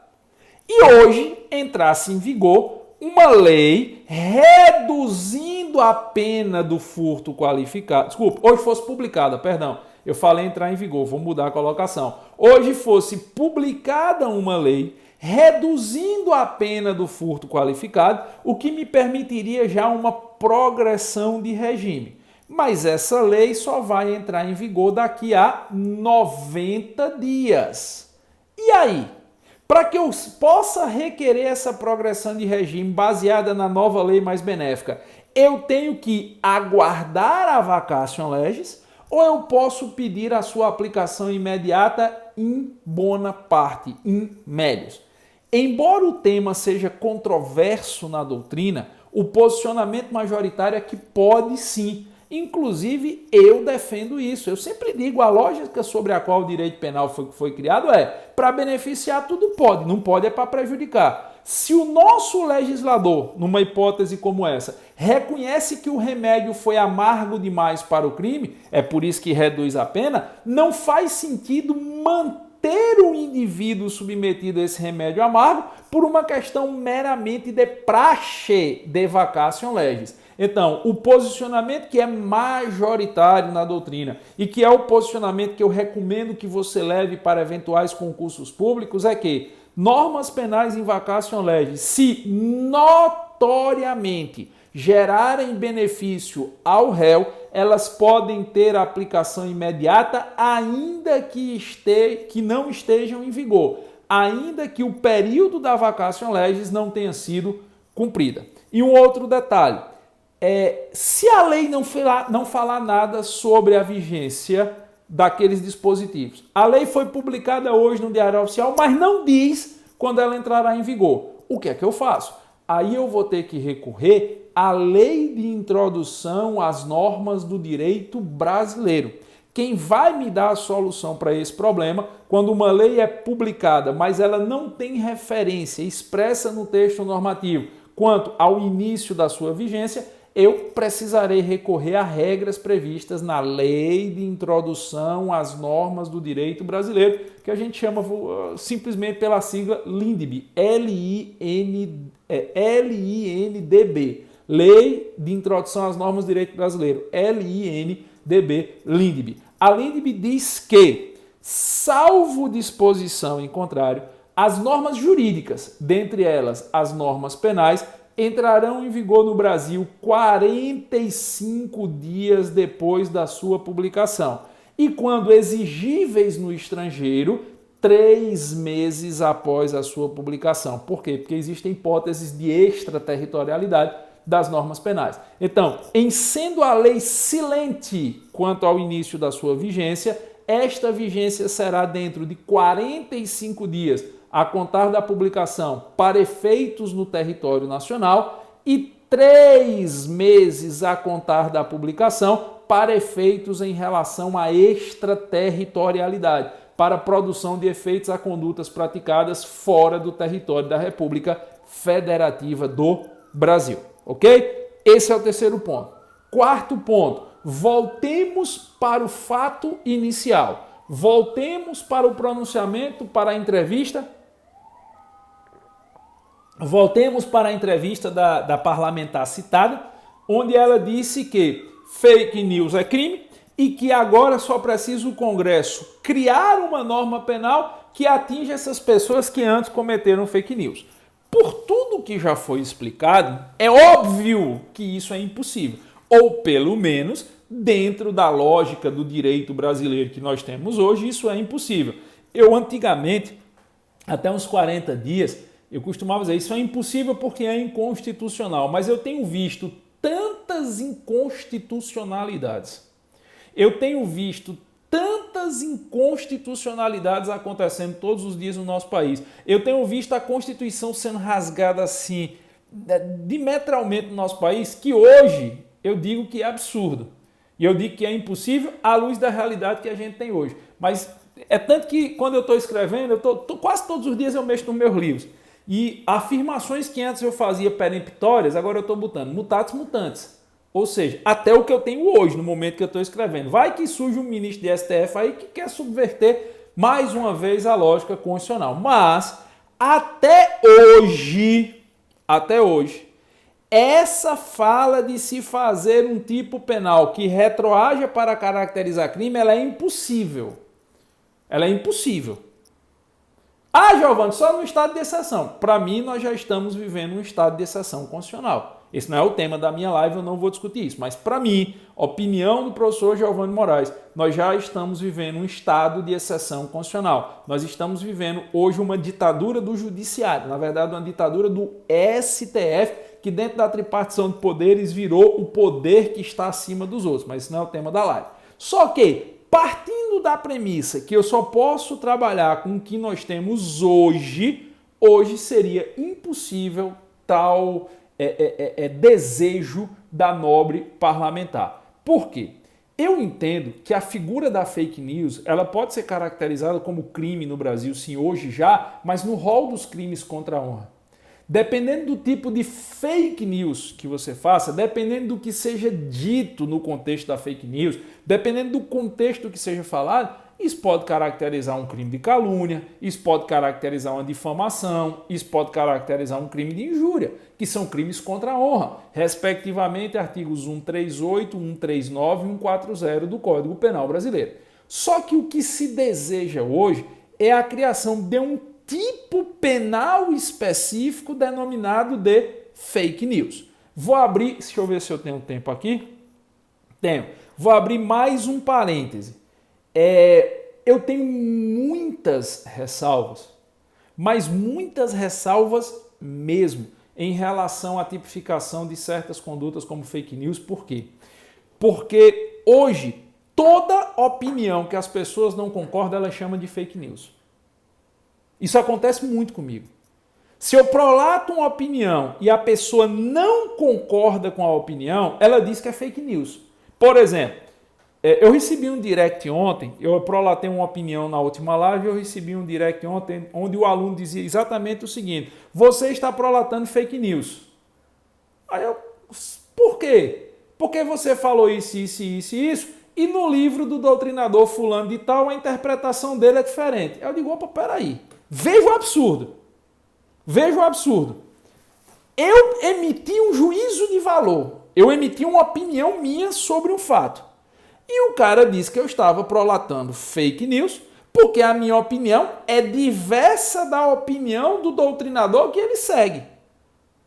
E hoje entrasse em vigor uma lei reduzindo a pena do furto qualificado. Desculpa, hoje fosse publicada, perdão. Eu falei entrar em vigor, vou mudar a colocação. Hoje fosse publicada uma lei reduzindo a pena do furto qualificado, o que me permitiria já uma progressão de regime. Mas essa lei só vai entrar em vigor daqui a 90 dias. E aí? Para que eu possa requerer essa progressão de regime baseada na nova lei mais benéfica, eu tenho que aguardar a vacatio legis ou eu posso pedir a sua aplicação imediata in bona parte, in melius? Embora o tema seja controverso na doutrina, o posicionamento majoritário é que pode sim. Inclusive, eu defendo isso. Eu sempre digo, a lógica sobre a qual o direito penal foi criado é para beneficiar tudo pode, não pode é para prejudicar. Se o nosso legislador, numa hipótese como essa, reconhece que o remédio foi amargo demais para o crime, é por isso que reduz a pena, não faz sentido manter o indivíduo submetido a esse remédio amargo por uma questão meramente de praxe de vacatio legis. Então, o posicionamento que é majoritário na doutrina e que é o posicionamento que eu recomendo que você leve para eventuais concursos públicos é que normas penais em vacatio legis, se notoriamente gerarem benefício ao réu, elas podem ter aplicação imediata ainda que não estejam em vigor, ainda que o período da vacatio legis não tenha sido cumprida. E um outro detalhe, se a lei não falar nada sobre a vigência daqueles dispositivos, a lei foi publicada hoje no Diário Oficial, mas não diz quando ela entrará em vigor. O que é que eu faço? Aí eu vou ter que recorrer à lei de introdução às normas do direito brasileiro. Quem vai me dar a solução para esse problema, quando uma lei é publicada, mas ela não tem referência expressa no texto normativo, quanto ao início da sua vigência, eu precisarei recorrer a regras previstas na Lei de Introdução às Normas do Direito Brasileiro, que a gente chama simplesmente pela sigla LINDB, LINDB, Lei de Introdução às Normas do Direito Brasileiro, LINDB, LINDB. A LINDB diz que, salvo disposição em contrário, as normas jurídicas, dentre elas as normas penais, entrarão em vigor no Brasil 45 dias depois da sua publicação e, quando exigíveis no estrangeiro, 3 meses após a sua publicação. Por quê? Porque existem hipóteses de extraterritorialidade das normas penais. Então, em sendo a lei silente quanto ao início da sua vigência, esta vigência será dentro de 45 dias a contar da publicação para efeitos no território nacional e 3 meses a contar da publicação para efeitos em relação à extraterritorialidade, para produção de efeitos a condutas praticadas fora do território da República Federativa do Brasil. Ok? Esse é o terceiro ponto. Quarto ponto, voltemos para o fato inicial. Voltemos para o pronunciamento, para a entrevista. Voltemos para a entrevista da parlamentar citada, onde ela disse que fake news é crime e que agora só precisa o Congresso criar uma norma penal que atinja essas pessoas que antes cometeram fake news. Por tudo que já foi explicado, é óbvio que isso é impossível, ou pelo menos dentro da lógica do direito brasileiro que nós temos hoje, isso é impossível. Eu antigamente, até uns 40 dias, eu costumava dizer, isso é impossível porque é inconstitucional, mas eu tenho visto tantas inconstitucionalidades. Eu tenho visto tantas inconstitucionalidades acontecendo todos os dias no nosso país. Eu tenho visto a Constituição sendo rasgada assim, diametralmente no nosso país, que hoje eu digo que é absurdo. E eu digo que é impossível à luz da realidade que a gente tem hoje. Mas é tanto que quando eu estou escrevendo, quase todos os dias eu mexo nos meus livros. E afirmações que antes eu fazia peremptórias, agora eu estou botando mutatis mutandis. Ou seja, até o que eu tenho hoje, no momento que eu estou escrevendo. Vai que surge um ministro de STF aí que quer subverter mais uma vez a lógica constitucional. Mas, até hoje, essa fala de se fazer um tipo penal que retroaja para caracterizar crime, ela é impossível. Ela é impossível. Ah, Giovanni, só no estado de exceção. Para mim, nós já estamos vivendo um estado de exceção constitucional. Esse não é o tema da minha live, eu não vou discutir isso. Mas para mim, opinião do professor Giovanni Moraes, nós já estamos vivendo um estado de exceção constitucional. Nós estamos vivendo hoje uma ditadura do judiciário. Na verdade, uma ditadura do STF, que dentro da tripartição de poderes virou o poder que está acima dos outros. Mas isso não é o tema da live. Só que, partindo da premissa que eu só posso trabalhar com o que nós temos hoje seria impossível tal desejo da nobre parlamentar. Por quê? Eu entendo que a figura da fake news ela pode ser caracterizada como crime no Brasil, sim, hoje já, mas no rol dos crimes contra a honra. Dependendo do tipo de fake news que você faça, dependendo do que seja dito no contexto da fake news, dependendo do contexto que seja falado, isso pode caracterizar um crime de calúnia, isso pode caracterizar uma difamação, isso pode caracterizar um crime de injúria, que são crimes contra a honra, respectivamente artigos 138, 139 e 140 do Código Penal Brasileiro. Só que o que se deseja hoje é a criação de um tipo penal específico denominado de fake news. Vou abrir, deixa eu ver se eu tenho tempo aqui. Tenho. Vou abrir mais um parêntese. Eu tenho muitas ressalvas, mas muitas ressalvas mesmo, em relação à tipificação de certas condutas como fake news. Por quê? Porque hoje, toda opinião que as pessoas não concordam, ela chama de fake news. Isso acontece muito comigo. Se eu prolato uma opinião e a pessoa não concorda com a opinião, ela diz que é fake news. Por exemplo, eu recebi um direct ontem, eu prolatei uma opinião na última live, eu recebi um direct ontem onde o aluno dizia exatamente o seguinte: você está prolatando fake news. Aí eu, por quê? Porque você falou isso, isso, isso e isso, e no livro do doutrinador fulano de tal, a interpretação dele é diferente. Eu digo, opa, peraí, veja o absurdo. Veja o absurdo. Eu emiti um juízo de valor, eu emiti uma opinião minha sobre um fato. E o cara disse que eu estava prolatando fake news, porque a minha opinião é diversa da opinião do doutrinador que ele segue.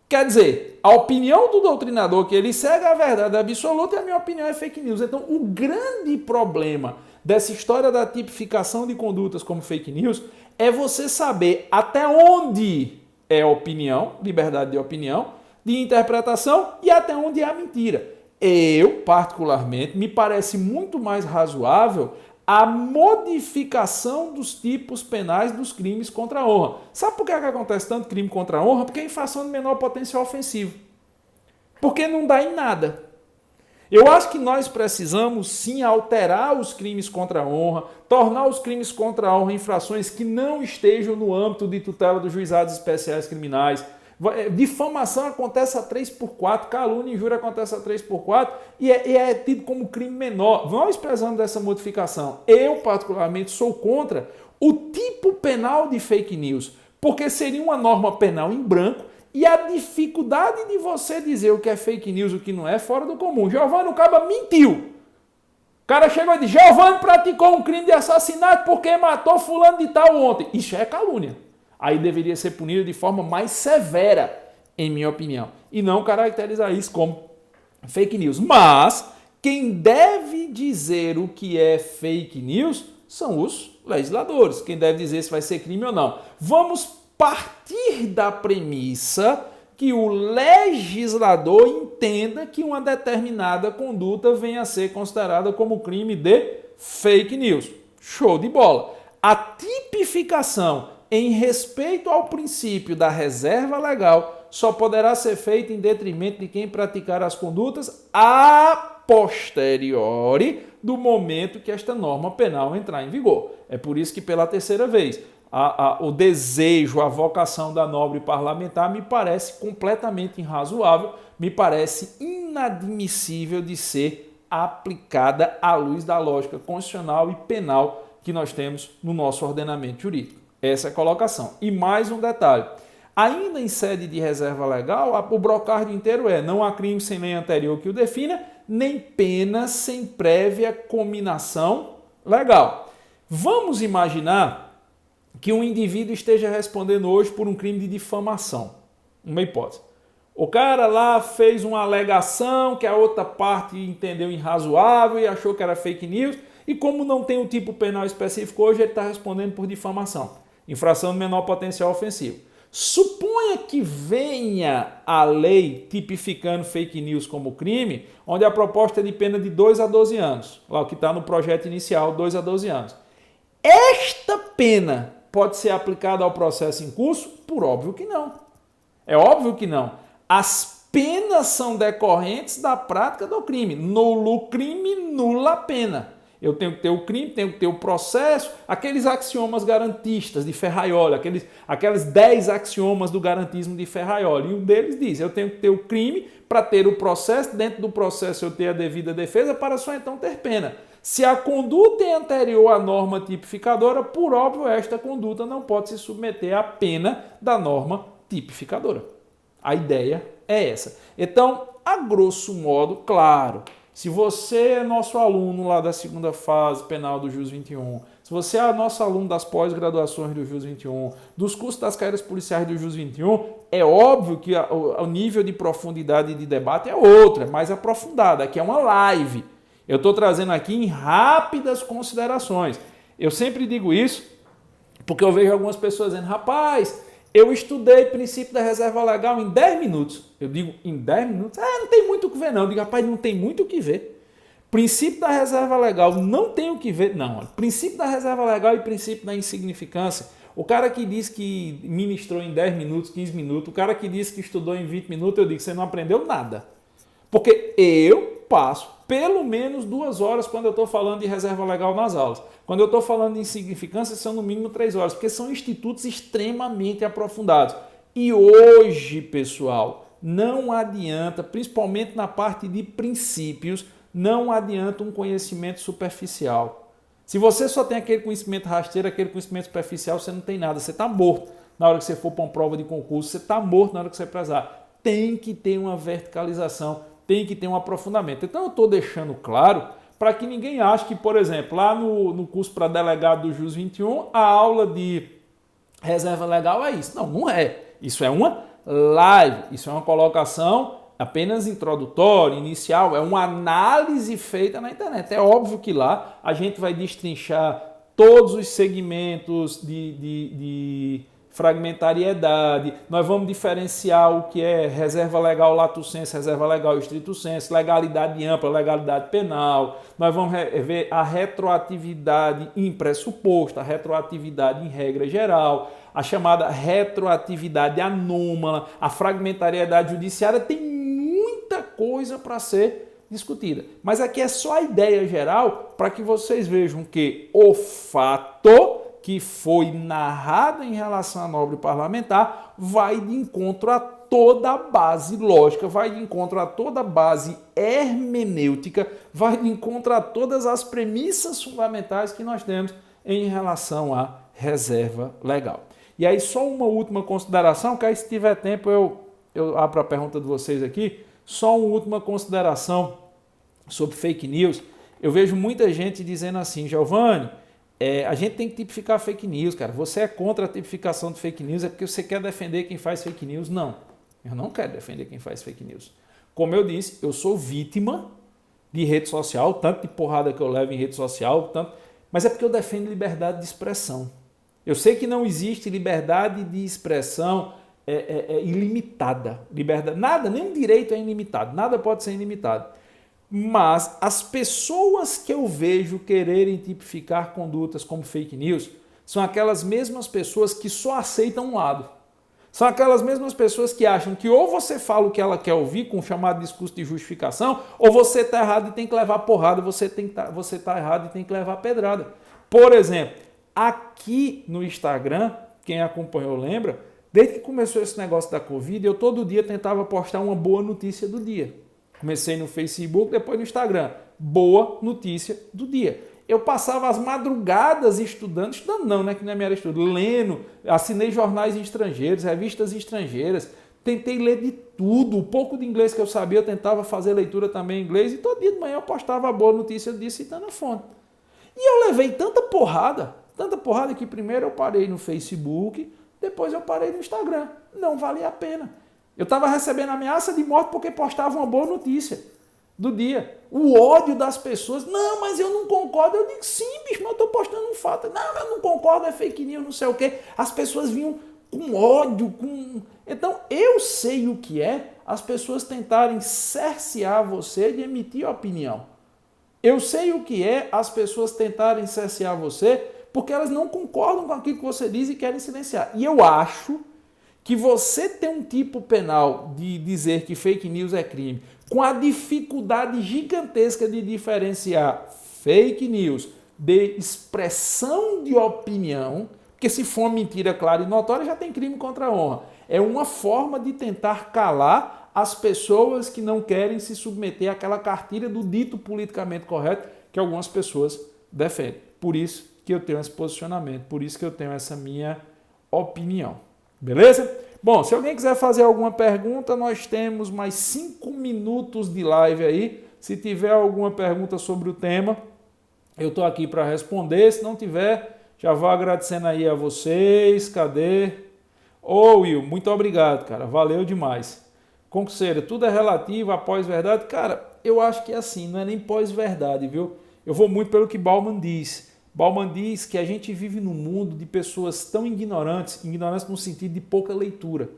Quer dizer, a opinião do doutrinador que ele segue é a verdade absoluta e a minha opinião é fake news. Então, o grande problema dessa história da tipificação de condutas como fake news é você saber até onde é opinião, liberdade de opinião, de interpretação e até onde é a mentira. Eu, particularmente, me parece muito mais razoável a modificação dos tipos penais dos crimes contra a honra. Sabe por que acontece tanto crime contra a honra? Porque é infração de menor potencial ofensivo. Porque não dá em nada. Eu acho que nós precisamos sim alterar os crimes contra a honra, tornar os crimes contra a honra infrações que não estejam no âmbito de tutela dos juizados especiais criminais. Difamação acontece a 3x4, calúnia e injúria acontece a 3x4 e é tido como crime menor. Nós precisamos dessa modificação. Eu, particularmente, sou contra o tipo penal de fake news, porque seria uma norma penal em branco e a dificuldade de você dizer o que é fake news e o que não é fora do comum. Giovanni, o cara mentiu. O cara chegou e disse, Giovanni praticou um crime de assassinato porque matou fulano de tal ontem. Isso é calúnia. Aí deveria ser punido de forma mais severa, em minha opinião. E não caracterizar isso como fake news. Mas quem deve dizer o que é fake news são os legisladores. Quem deve dizer se vai ser crime ou não. Vamos partir da premissa que o legislador entenda que uma determinada conduta venha a ser considerada como crime de fake news. Show de bola. A tipificação em respeito ao princípio da reserva legal só poderá ser feita em detrimento de quem praticar as condutas a posteriori do momento que esta norma penal entrar em vigor. É por isso que pela terceira vez o desejo, a vocação da nobre parlamentar me parece completamente irrazoável, me parece inadmissível de ser aplicada à luz da lógica constitucional e penal que nós temos no nosso ordenamento jurídico. Essa é a colocação. E mais um detalhe. Ainda em sede de reserva legal, o brocárdio inteiro não há crime sem lei anterior que o defina, nem pena sem prévia cominação legal. Vamos imaginar que um indivíduo esteja respondendo hoje por um crime de difamação. Uma hipótese. O cara lá fez uma alegação que a outra parte entendeu irrazoável e achou que era fake news, e como não tem um tipo penal específico hoje, ele está respondendo por difamação. Infração de menor potencial ofensivo. Suponha que venha a lei tipificando fake news como crime, onde a proposta é de pena de 2 a 12 anos. Lá o que está no projeto inicial, 2 a 12 anos. Esta pena pode ser aplicada ao processo em curso? Por óbvio que não. É óbvio que não. As penas são decorrentes da prática do crime. Nulo crime, nula pena. Eu tenho que ter o crime, tenho que ter o processo, aqueles axiomas garantistas de Ferraioli, aqueles 10 axiomas do garantismo de Ferraioli. E um deles diz, eu tenho que ter o crime para ter o processo, dentro do processo eu ter a devida defesa para só então ter pena. Se a conduta é anterior à norma tipificadora, por óbvio, esta conduta não pode se submeter à pena da norma tipificadora. A ideia é essa. Então, a grosso modo, claro, se você é nosso aluno lá da segunda fase penal do JUS 21, se você é nosso aluno das pós-graduações do JUS 21, dos cursos das carreiras policiais do JUS 21, é óbvio que o nível de profundidade de debate é outro, é mais aprofundado. Aqui é uma live. Eu estou trazendo aqui em rápidas considerações. Eu sempre digo isso porque eu vejo algumas pessoas dizendo, rapaz, eu estudei princípio da reserva legal em 10 minutos. Eu digo, em 10 minutos? Não tem muito o que ver não. Eu digo, rapaz, não tem muito o que ver. Princípio da reserva legal não tem o que ver. Não, olha, princípio da reserva legal e princípio da insignificância. O cara que diz que ministrou em 10 minutos, 15 minutos, o cara que diz que estudou em 20 minutos, eu digo, você não aprendeu nada. Porque eu passo pelo menos 2 horas quando eu estou falando de reserva legal nas aulas. Quando eu estou falando de insignificância, são no mínimo 3 horas, porque são institutos extremamente aprofundados. E hoje, pessoal, não adianta, principalmente na parte de princípios, não adianta um conhecimento superficial. Se você só tem aquele conhecimento rasteiro, aquele conhecimento superficial, você não tem nada, você está morto. Na hora que você for para uma prova de concurso, você está morto na hora que você prezar. Tem que ter uma verticalização, tem que ter um aprofundamento. Então eu estou deixando claro para que ninguém ache que, por exemplo, lá no curso para delegado do JUS 21, a aula de reserva legal é isso. Não, não é. Isso é uma live, isso é uma colocação apenas introdutória, inicial, é uma análise feita na internet. É óbvio que lá a gente vai destrinchar todos os segmentos de fragmentariedade, nós vamos diferenciar o que é reserva legal lato sensu, reserva legal estrito sensu, legalidade ampla, legalidade penal, nós vamos ver a retroatividade em pressuposto, a retroatividade em regra geral, a chamada retroatividade anômala, a fragmentariedade judiciária, tem muita coisa para ser discutida. Mas aqui é só a ideia geral para que vocês vejam que o fato que foi narrado em relação à nobre parlamentar vai de encontro a toda a base lógica, vai de encontro a toda a base hermenêutica, vai de encontro a todas as premissas fundamentais que nós temos em relação à reserva legal. E aí só uma última consideração, que aí se tiver tempo eu abro a pergunta de vocês aqui, só uma última consideração sobre fake news. Eu vejo muita gente dizendo assim, Giovanni, a gente tem que tipificar fake news, cara. Você é contra a tipificação de fake news, é porque você quer defender quem faz fake news? Não, eu não quero defender quem faz fake news. Como eu disse, eu sou vítima de rede social, tanto de porrada que eu levo em rede social, mas é porque eu defendo liberdade de expressão. Eu sei que não existe liberdade de expressão ilimitada. Nada, nenhum direito é ilimitado, nada pode ser ilimitado. Mas as pessoas que eu vejo quererem tipificar condutas como fake news são aquelas mesmas pessoas que só aceitam um lado. São aquelas mesmas pessoas que acham que ou você fala o que ela quer ouvir com o chamado discurso de justificação, ou você está errado e tem que levar porrada, você está errado e tem que levar pedrada. Por exemplo, aqui no Instagram, quem acompanhou lembra, desde que começou esse negócio da Covid, eu todo dia tentava postar uma boa notícia do dia. Comecei no Facebook, depois no Instagram. Boa notícia do dia. Eu passava as madrugadas estudando não, né, que não é minha área de estudo, lendo, assinei jornais estrangeiros, revistas estrangeiras, tentei ler de tudo, o pouco de inglês que eu sabia, eu tentava fazer leitura também em inglês, e todo dia de manhã eu postava a boa notícia do dia citando a fonte. E eu levei tanta porrada que primeiro eu parei no Facebook, depois eu parei no Instagram. Não valia a pena. Eu estava recebendo ameaça de morte porque postava uma boa notícia do dia. O ódio das pessoas. Não, mas eu não concordo. Eu digo, sim, bicho, mas eu estou postando um fato. Não, eu não concordo, é fake news, não sei o quê. As pessoas vinham com ódio. Então, eu sei o que é as pessoas tentarem cercear você de emitir opinião. Eu sei o que é as pessoas tentarem cercear você porque elas não concordam com aquilo que você diz e querem silenciar. E eu acho que você tem um tipo penal de dizer que fake news é crime, com a dificuldade gigantesca de diferenciar fake news de expressão de opinião, porque se for mentira clara e notória, já tem crime contra a honra. É uma forma de tentar calar as pessoas que não querem se submeter àquela cartilha do dito politicamente correto que algumas pessoas defendem. Por isso que eu tenho esse posicionamento, por isso que eu tenho essa minha opinião. Beleza? Bom, se alguém quiser fazer alguma pergunta, nós temos mais 5 minutos de live aí. Se tiver alguma pergunta sobre o tema, eu estou aqui para responder. Se não tiver, já vou agradecendo aí a vocês. Cadê? Ô, Will, muito obrigado, cara. Valeu demais. Concurseira, tudo é relativo à pós-verdade? Cara, eu acho que é assim, não é nem pós-verdade, viu? Eu vou muito pelo que Bauman diz. Bauman diz que a gente vive num mundo de pessoas tão ignorantes no sentido de pouca leitura,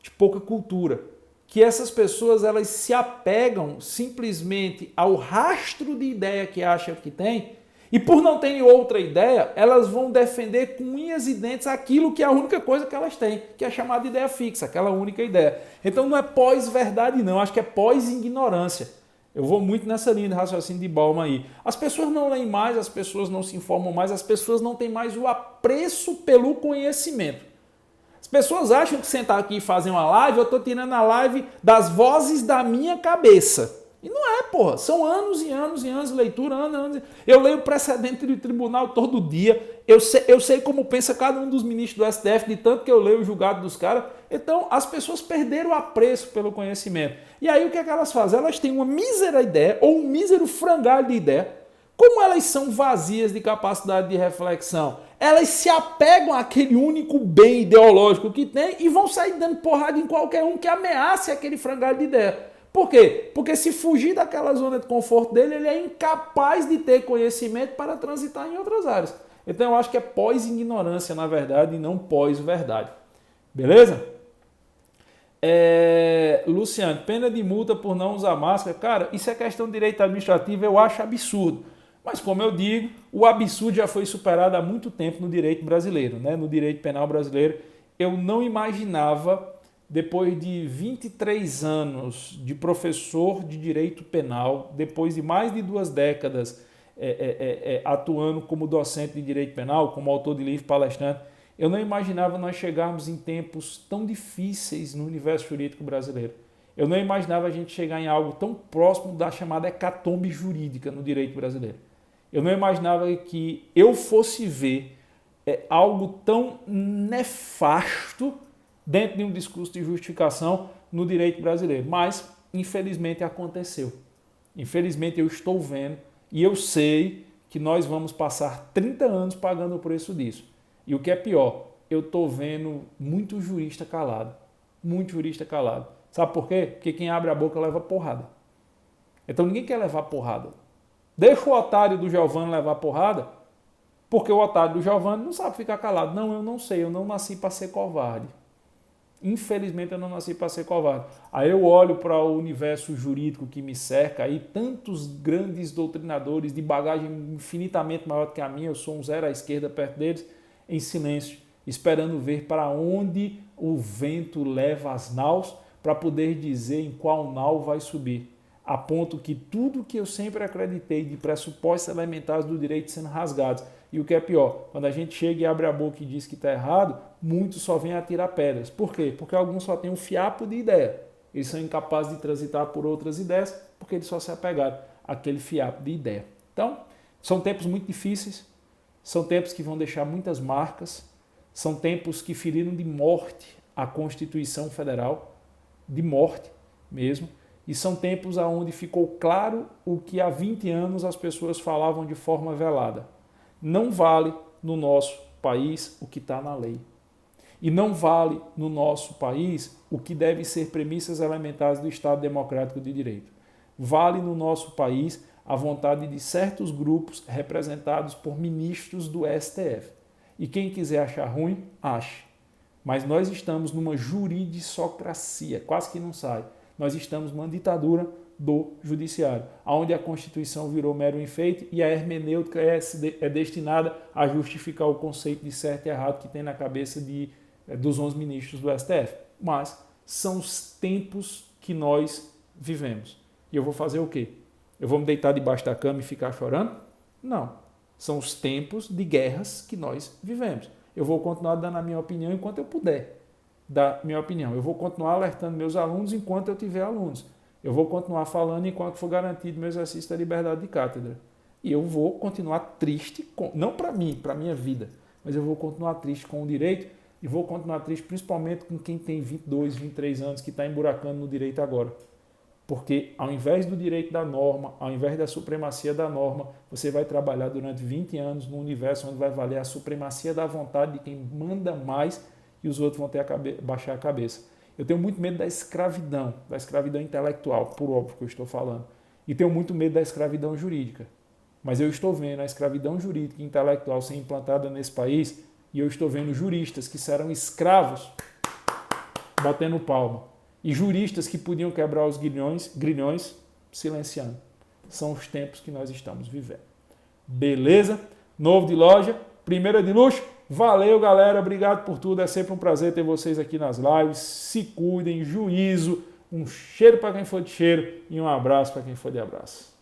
de pouca cultura, que essas pessoas elas se apegam simplesmente ao rastro de ideia que acham que tem, e por não terem outra ideia, elas vão defender com unhas e dentes aquilo que é a única coisa que elas têm, que é chamada de ideia fixa, aquela única ideia. Então não é pós-verdade não, acho que é pós-ignorância. Eu vou muito nessa linha de raciocínio de Bauman aí. As pessoas não leem mais, as pessoas não se informam mais, as pessoas não têm mais o apreço pelo conhecimento. As pessoas acham que sentar aqui e fazer uma live, eu estou tirando a live das vozes da minha cabeça. E não é, porra. São anos e anos e anos de leitura, anos. Eu leio precedente do tribunal todo dia. Eu sei como pensa cada um dos ministros do STF, de tanto que eu leio o julgado dos caras. Então, as pessoas perderam o apreço pelo conhecimento. E aí, o que é que elas fazem? Elas têm uma mísera ideia, ou um mísero frangalho de ideia. Como elas são vazias de capacidade de reflexão, elas se apegam àquele único bem ideológico que tem e vão sair dando porrada em qualquer um que ameace aquele frangalho de ideia. Por quê? Porque se fugir daquela zona de conforto dele, ele é incapaz de ter conhecimento para transitar em outras áreas. Então eu acho que é pós-ignorância, na verdade, e não pós-verdade. Beleza? Luciano, pena de multa por não usar máscara. Cara, isso é questão de direito administrativo, eu acho absurdo. Mas como eu digo, o absurdo já foi superado há muito tempo no direito brasileiro, né? No direito penal brasileiro. Eu não imaginava, depois de 23 anos de professor de direito penal, depois de mais de 2 décadas atuando como docente de direito penal, como autor de livro, palestrante, eu não imaginava nós chegarmos em tempos tão difíceis no universo jurídico brasileiro. Eu não imaginava a gente chegar em algo tão próximo da chamada hecatombe jurídica no direito brasileiro. Eu não imaginava que eu fosse ver algo tão nefasto dentro de um discurso de justificação no direito brasileiro. Mas, infelizmente, aconteceu. Infelizmente, eu estou vendo e eu sei que nós vamos passar 30 anos pagando o preço disso. E o que é pior, eu estou vendo muito jurista calado. Muito jurista calado. Sabe por quê? Porque quem abre a boca leva porrada. Então ninguém quer levar porrada. Deixa o otário do Giovanni levar porrada, porque o otário do Giovanni não sabe ficar calado. Não, eu não sei, eu não nasci para ser covarde. Infelizmente eu não nasci para ser covarde. Aí eu olho para o universo jurídico que me cerca, aí tantos grandes doutrinadores de bagagem infinitamente maior do que a minha, eu sou um zero à esquerda perto deles, em silêncio, esperando ver para onde o vento leva as naus, para poder dizer em qual nau vai subir. A ponto que tudo que eu sempre acreditei de pressupostos elementares do direito sendo rasgados. E o que é pior, quando a gente chega e abre a boca e diz que está errado, muitos só vêm atirar pedras. Por quê? Porque alguns só têm um fiapo de ideia. Eles são incapazes de transitar por outras ideias, porque eles só se apegaram àquele fiapo de ideia. Então, são tempos muito difíceis, são tempos que vão deixar muitas marcas, são tempos que feriram de morte a Constituição Federal, de morte mesmo, e são tempos onde ficou claro o que há 20 anos as pessoas falavam de forma velada. Não vale no nosso país o que está na lei. E não vale no nosso país o que deve ser premissas elementares do Estado Democrático de Direito. Vale no nosso país a vontade de certos grupos representados por ministros do STF. E quem quiser achar ruim, ache. Mas nós estamos numa juridicocracia, quase que não sai. Nós estamos numa ditadura do judiciário, onde a Constituição virou mero enfeite e a hermenêutica é destinada a justificar o conceito de certo e errado que tem na cabeça dos 11 ministros do STF. Mas são os tempos que nós vivemos. E eu vou fazer o quê? Eu vou me deitar debaixo da cama e ficar chorando? Não. São os tempos de guerras que nós vivemos. Eu vou continuar dando a minha opinião enquanto eu puder dar minha opinião. Eu vou continuar alertando meus alunos enquanto eu tiver alunos. Eu vou continuar falando enquanto for garantido meu exercício da liberdade de cátedra. E eu vou continuar triste, não para mim, para a minha vida, mas eu vou continuar triste com o direito e vou continuar triste principalmente com quem tem 22, 23 anos que está emburacando no direito agora. Porque ao invés do direito da norma, ao invés da supremacia da norma, você vai trabalhar durante 20 anos num universo onde vai valer a supremacia da vontade de quem manda mais e os outros vão ter baixar a cabeça. Eu tenho muito medo da escravidão intelectual, por óbvio que eu estou falando. E tenho muito medo da escravidão jurídica. Mas eu estou vendo a escravidão jurídica e intelectual ser implantada nesse país e eu estou vendo juristas que serão escravos batendo palma. E juristas que podiam quebrar os grilhões silenciando. São os tempos que nós estamos vivendo. Beleza? Novo de loja, primeira de luxo. Valeu, galera. Obrigado por tudo. É sempre um prazer ter vocês aqui nas lives. Se cuidem, juízo. Um cheiro para quem for de cheiro e um abraço para quem for de abraço.